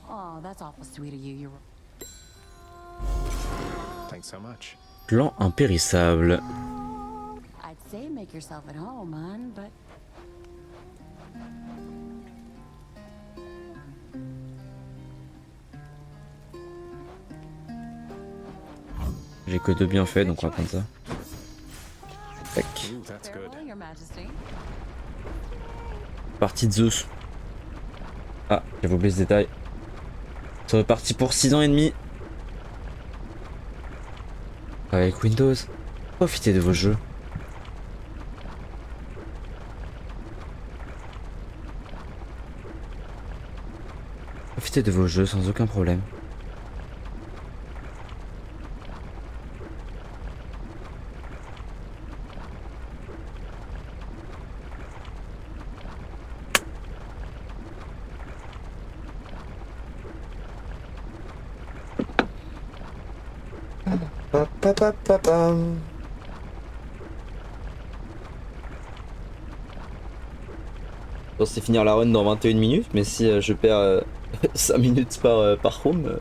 Oh, that's awful sweet of you. You're thanks so much. Plan impérissable. I'd say make yourself at home, hon, but J'ai que deux bienfaits donc on va prendre ça. Tac. Ooh, that's good. farewell, Your Majesty. Partie de Zeus. Ah, j'avais oublié ce détail. C'est reparti pour 6 ans et demi. Avec Windows. Profitez de vos jeux. Profitez de vos jeux sans aucun problème. Je pensais finir la run dans 21 minutes, mais si je perds 5 minutes par room.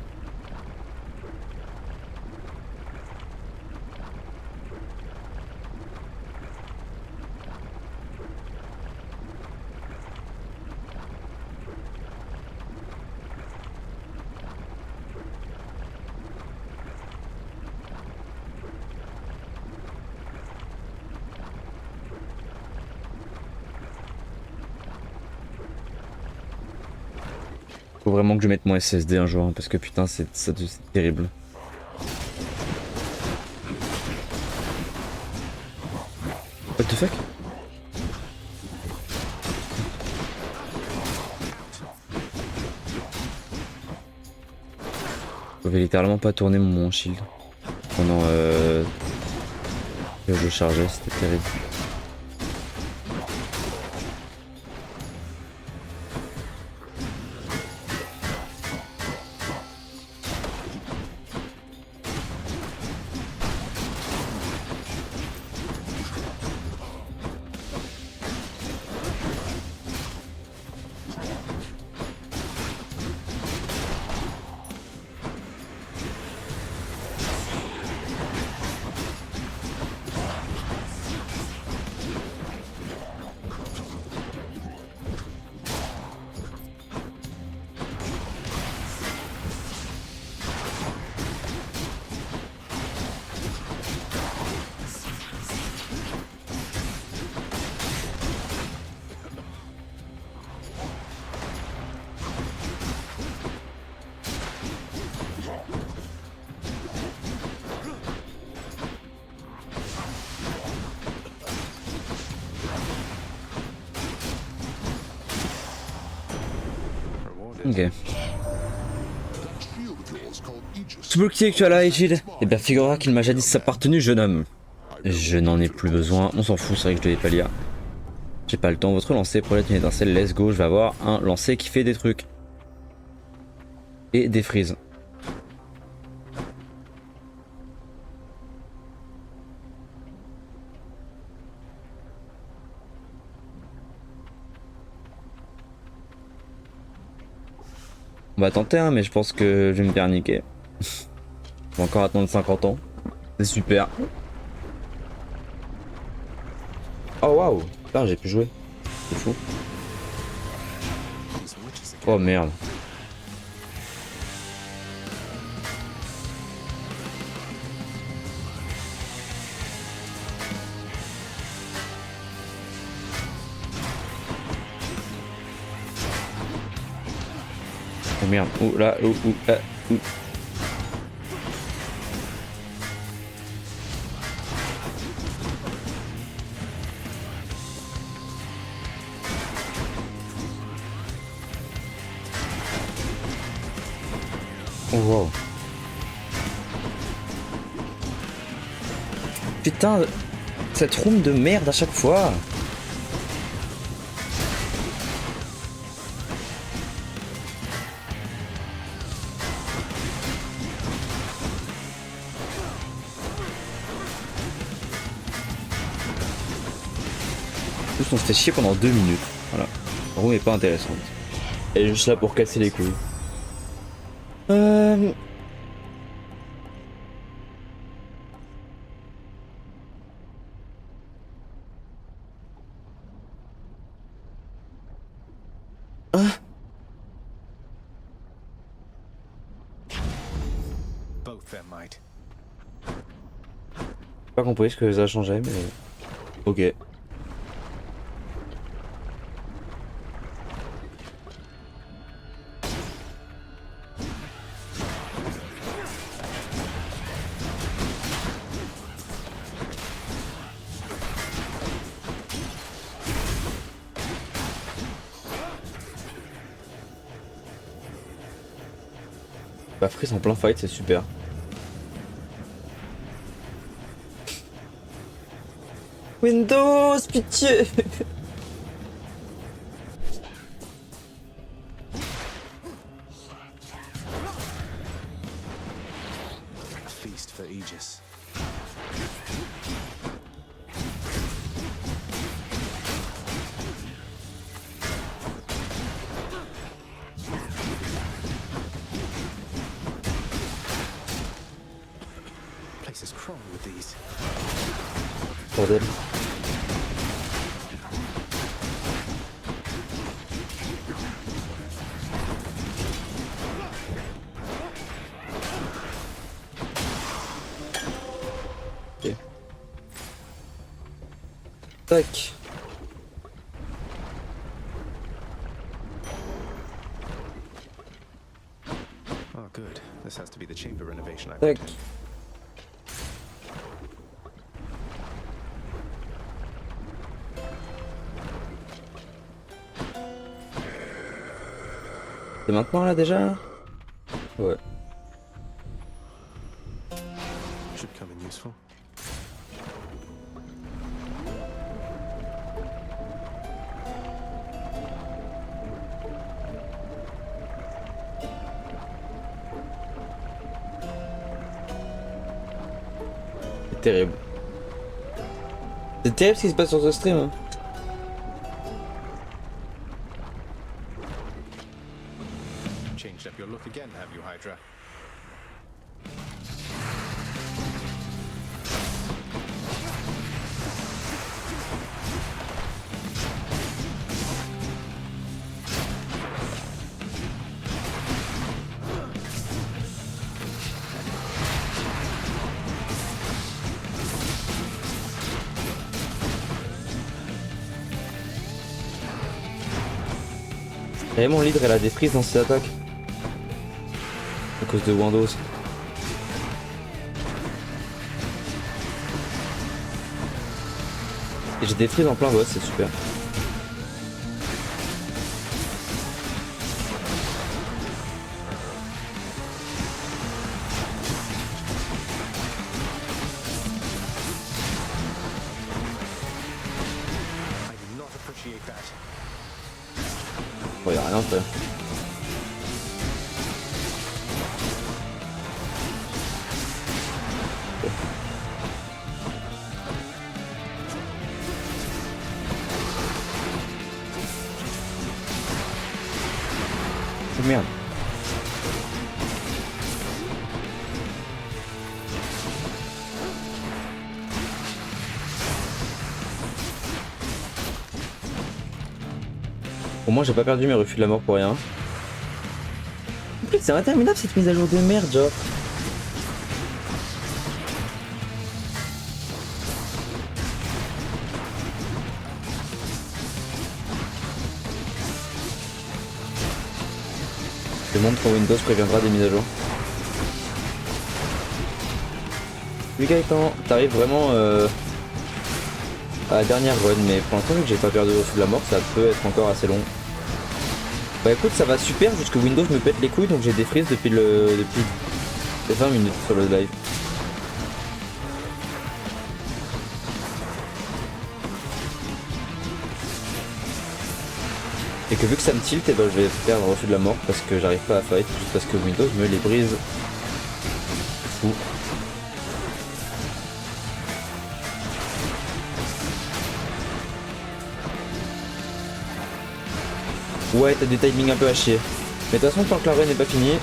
Faut vraiment que je mette mon SSD un jour, hein, parce que putain, c'est terrible. What the fuck? Je pouvais littéralement pas tourner mon shield pendant que je chargeais, c'était terrible. That Ok. shield of yours called Aegis. Tout bloqué que tu as là, Égide. Eh bien, figurera qu'il m'a jadis appartenu, jeune homme. Je n'en ai plus besoin, on s'en fout, c'est vrai que je devais pas lire. J'ai pas le temps, votre lancer projette une étincelle, let's go, je vais avoir un lancer qui fait des trucs. Et des frises. On va tenter, hein, mais je pense que je vais me faire niquer. Je vais encore attendre 50 ans. C'est super. Oh waouh, putain, j'ai pu jouer. C'est fou. These witches again. Oh merde. Oh merde, ouh là, ouh, là, ouh. Oh wow. Putain, cette room de merde à chaque fois. En plus, on se fait chier pendant 2 minutes. Voilà. La room est pas intéressante. Elle est juste là pour casser les couilles. Both their might. Pas compris ce que ça changeait, mais. Ok. Bah Freeze en plein fight, c'est super. Windows, pitié. A feast for Aegis. Place is crawling with these. Bordel. Ok. Tac. Oh, good. This has to be the chamber renovation I Tac. C'est maintenant là déjà? Ouais. should come in useful. C'est terrible. C'est terrible ce qui se passe sur ce stream. Hein. Changed up your look again, have you, Hydra? Et mon leader elle a des frises dans ses attaques. À cause de Windows. Et j'ai des frises en plein boss, c'est super. Bon, y'a rien après. Oh merde. Au moins j'ai pas perdu mes refus de la mort pour rien. En plus c'est interminable cette mise à jour de merde genre. Le monde pour Windows préviendra des mises à jour. Oui Gaëtan, t'arrives vraiment à la dernière run, mais pour l'instant vu que j'ai pas perdu le refus de la mort, ça peut être encore assez long. Bah écoute, ça va super jusque Windows me pète les couilles, donc j'ai des frises depuis 20 minutes sur le live. Et que vu que ça me tilt, et ben je vais perdre le refus de la mort parce que j'arrive pas à fight, juste parce que Windows me les brise. Fou. Ouais, t'as des timings un peu à chier. Mais de toute façon, tant que la run n'est pas finie.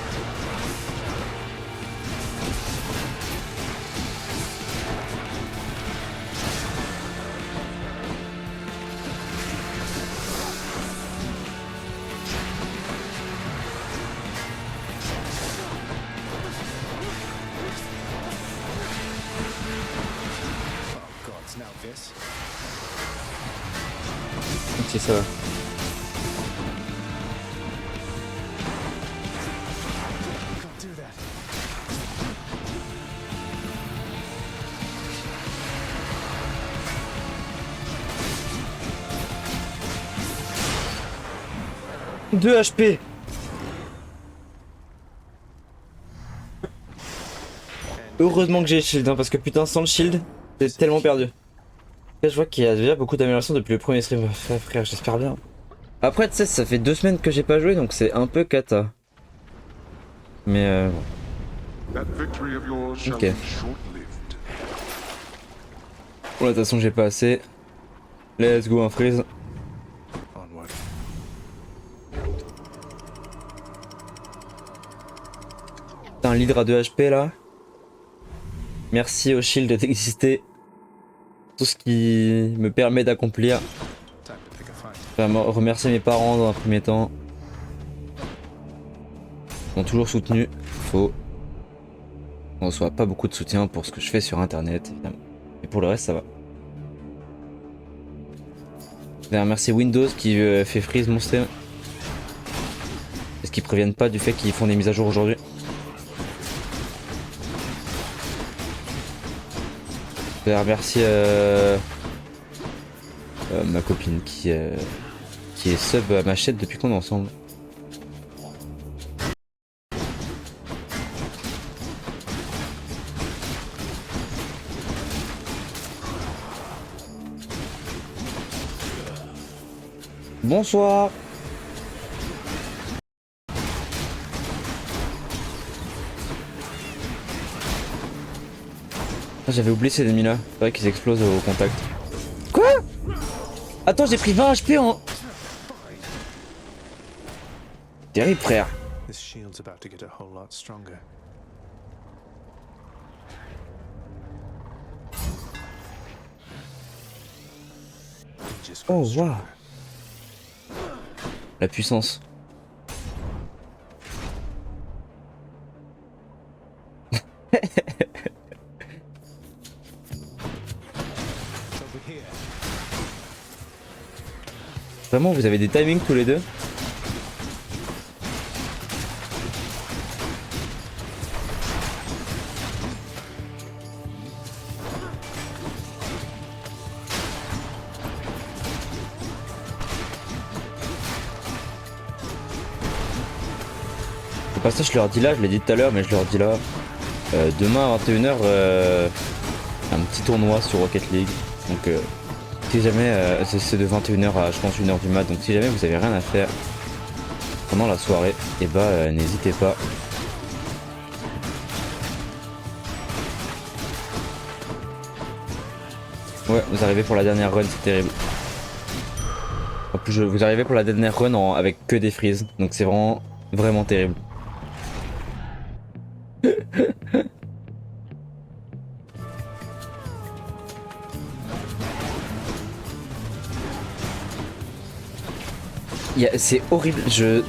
Oh God, it's now this. C'est ça. Can't do that. Deux HP. Heureusement que j'ai shield, hein, parce que putain sans le shield, j'ai tellement perdu. Là, je vois qu'il y a déjà beaucoup d'améliorations depuis le premier stream. Frère, j'espère bien. Après, tu sais, ça fait 2 semaines que j'ai pas joué, donc c'est un peu cata. Mais That victory of yours shall Ok. be short-lived. bon, de toute façon, j'ai pas assez. Let's go, un freeze. Onward. Putain, l'hydre à 2 HP là. Merci au shield d'exister. Tout ce qui me permet d'accomplir. Time to pick a fight. Vraiment remercier mes parents dans un premier temps. Ils m'ont toujours soutenu. Faux. On reçoit pas beaucoup de soutien pour ce que je fais sur internet, évidemment. Et pour le reste, ça va. Je vais remercier Windows qui fait freeze mon stream. Parce qu'ils préviennent pas du fait qu'ils font des mises à jour aujourd'hui. Je vais remercier ma copine qui est sub à ma chaîne depuis qu'on est ensemble. Bonsoir. Ah, j'avais oublié ces ennemis là, c'est vrai qu'ils explosent au contact. Quoi? Attends, j'ai pris 20 HP en... Terrible frère. This shield's about to get a whole lot stronger. It just Oh grows waouh. stronger. La puissance. It's over here. Vraiment, vous avez des timings tous les deux? Au passage, je leur dis là, je l'ai dit tout à l'heure, mais je leur dis là. Demain à 21h, un petit tournoi sur Rocket League. Donc, si jamais, c'est de 21h à je pense 1h du mat. Donc, si jamais vous avez rien à faire, pendant la soirée, et bah n'hésitez pas. Ouais, vous arrivez pour la dernière run, c'est terrible. En plus, vous arrivez pour la dernière run avec que des freezes, donc c'est vraiment, vraiment terrible. C'est horrible, je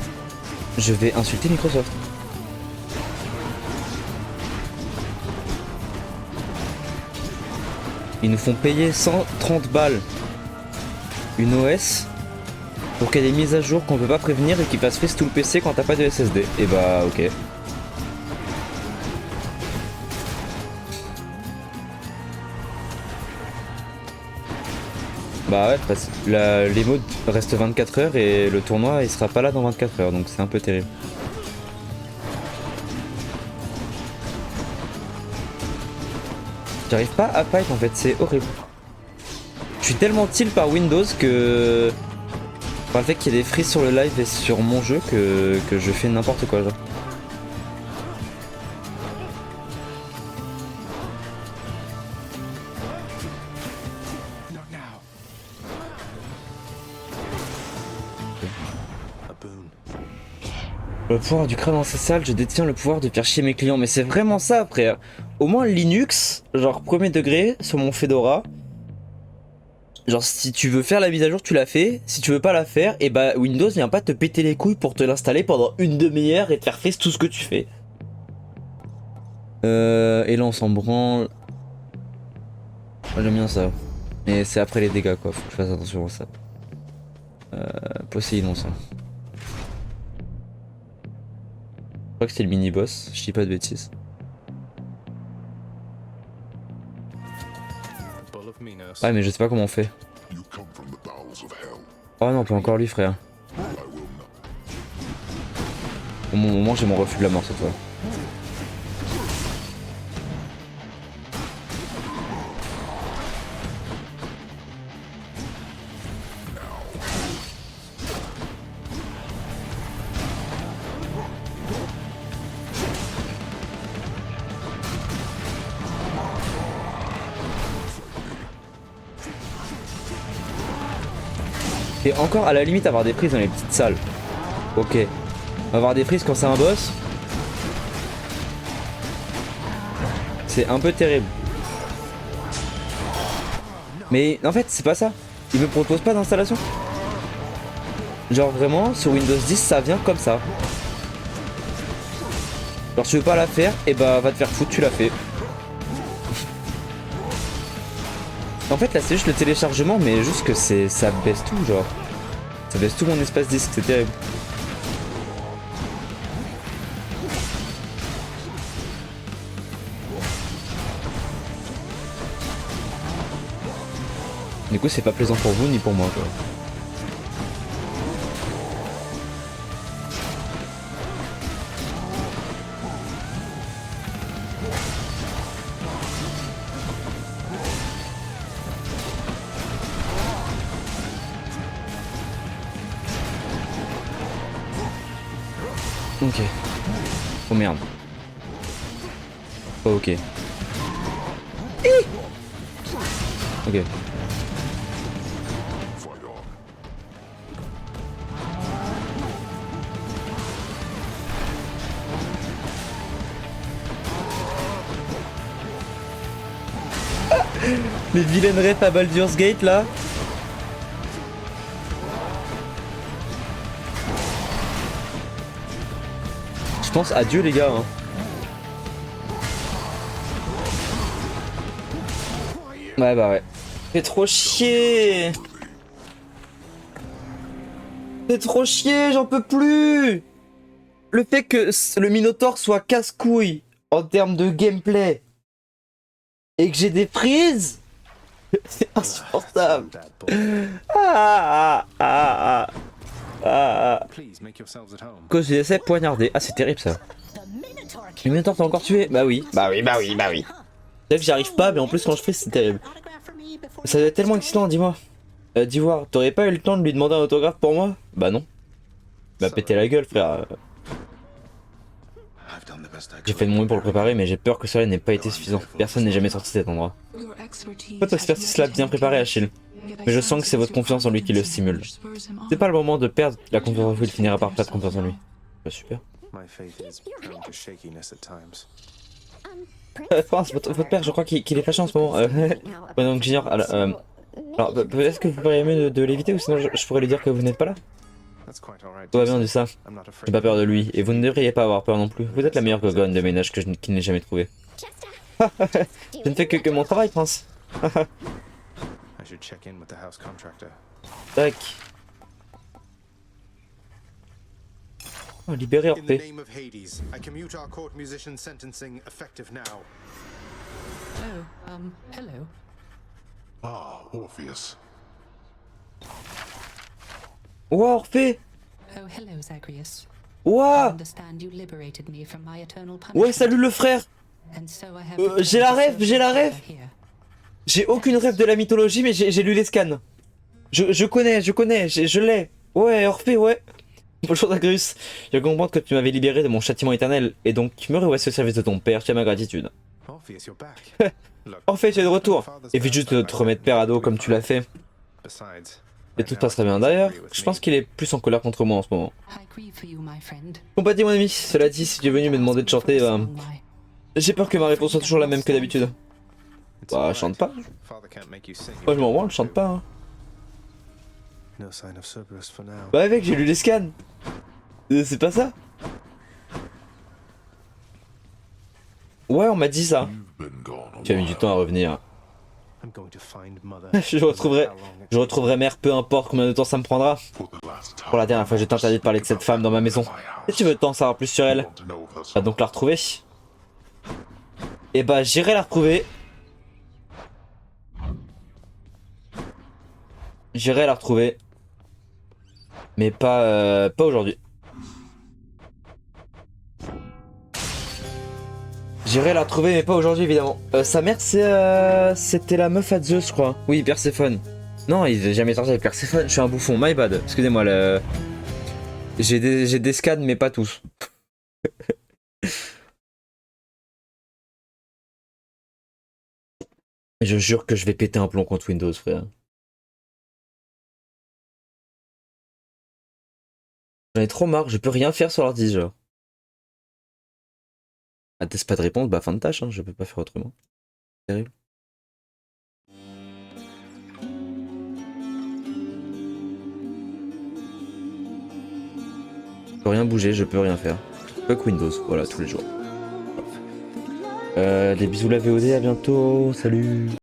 vais insulter Microsoft. Ils nous font payer 130 balles une OS pour qu'il y ait des mises à jour qu'on peut pas prévenir et qui fassent freeze tout le PC quand t'as pas de SSD. Et bah ok. Bah ouais, parce que les modes restent 24 heures et le tournoi il sera pas là dans 24 heures, donc c'est un peu terrible. J'arrive pas à fight en fait, c'est horrible. Je suis tellement tilt par Windows que... Par le fait qu'il y ait des freezes sur le live et sur mon jeu que je fais n'importe quoi genre. Le pouvoir du crâne ancestral, je détiens le pouvoir de faire chier mes clients. Mais c'est vraiment ça, frère. Au moins Linux, genre premier degré, sur mon Fedora. Genre si tu veux faire la mise à jour, tu la fais. Si tu veux pas la faire, et bah Windows vient pas te péter les couilles pour te l'installer pendant une demi-heure et te faire freeze tout ce que tu fais. Et là on s'en branle. J'aime bien ça. Mais c'est après les dégâts quoi, faut que je fasse attention à ça. Poséidon ça. Je crois que c'était le mini-boss, je dis pas de bêtises. Ah mais je sais pas comment on fait. Oh non, pas encore lui frère. Au moment j'ai mon refus de la mort cette fois. Et encore à la limite avoir des prises dans les petites salles. Ok. Avoir des prises quand c'est un boss. C'est un peu terrible. Mais en fait c'est pas ça. Il me propose pas d'installation. Genre vraiment sur Windows 10 ça vient comme ça. Genre tu veux pas la faire, et bah va te faire foutre, tu la fais. En fait là c'est juste le téléchargement mais juste que ça baisse tout genre. Ça baisse tout mon espace disque, c'est terrible. Du coup c'est pas plaisant pour vous ni pour moi quoi. Ok. Oh merde. Oh ok. Ok. Les vilaines refs à Baldur's Gate là. Je pense adieu les gars hein. Ouais bah ouais. C'est trop chier. C'est trop chier, j'en peux plus. Le fait que le Minotaur soit casse-couille en termes de gameplay et que j'ai des prises, c'est insupportable. Cause des essais poignardés. Ah c'est terrible ça. Le Minotaur t'a encore tué? Bah oui. Bah oui. C'est que j'y arrive pas mais en plus quand je fais c'est terrible. Ça doit être tellement excitant, dis-moi. D'Ivoire, t'aurais pas eu le temps de lui demander un autographe pour moi? Bah non. m'a pété la gueule, frère. J'ai fait de mon mieux pour le préparer, mais j'ai peur que cela n'ait pas été suffisant. Personne n'est jamais sorti de cet endroit. Votre expertise l'a bien préparé, Achille. Mais je sens que c'est votre confiance en lui qui le stimule. C'est pas le moment de perdre la confiance en vous, il finira par perdre confiance en lui. Bah, super. France, votre père, je crois qu'il est fâché en ce moment. Ouais, donc Junior, alors peut-être que vous pourriez mieux de l'éviter, ou sinon je pourrais lui dire que vous n'êtes pas là. Tout va bien de ça. J'ai pas peur de lui, et vous ne devriez pas avoir peur non plus. Vous êtes la meilleure gogonne de ménage qu'il n'ait jamais trouvée. Je ne fais que mon travail, Prince. Tac. Oh, libéré Orphée. Hello. Ah, Orpheus. Ouah, Orphée. Oh, hello, Zagreus. Ouah. Ouais, salut le frère. J'ai la rêve. J'ai aucune rêve de la mythologie, mais j'ai lu les scans. Je connais, je l'ai. Ouais, Orphée, ouais. Bonjour Zagreus. Je comprends que tu m'avais libéré de mon châtiment éternel, et donc tu me revoici au service de ton père, tu as ma gratitude. Orphée, tu es de retour. Évite juste de te remettre père à dos comme tu l'as fait. Et tout passera bien. D'ailleurs, je pense qu'il est plus en colère contre moi en ce moment. Compatis mon ami, cela dit, si tu es venu me demander de chanter, j'ai peur que ma réponse soit toujours la même que d'habitude. Bah, chante pas. Moi je m'en branle, chante pas. Hein. Bah mec, j'ai lu les scans. C'est pas ça. Ouais, on m'a dit ça. Tu as mis du temps à revenir. je retrouverai mère, peu importe combien de temps ça me prendra. Pour la dernière fois, je t'interdis de parler de cette femme dans ma maison. Et tu veux tant savoir plus sur elle? Va donc la retrouver. Et bah j'irai la retrouver. Mais pas aujourd'hui. J'irai la retrouver, mais pas aujourd'hui, évidemment. Sa mère, c'était la meuf à Zeus, je crois. Oui, Perséphone. Non, il n'est jamais sorti avec Perséphone. Je suis un bouffon, my bad. Excusez-moi, j'ai des scans, mais pas tous. Je jure que je vais péter un plomb contre Windows, frère. J'en ai trop marre, je peux rien faire sur l'ordi, genre. Atteste pas de réponse, bah fin de tâche, hein, je peux pas faire autrement. Terrible. Je peux rien bouger, je peux rien faire. Fuck Windows, voilà, tous les jours. Des bisous la VOD, à bientôt, salut.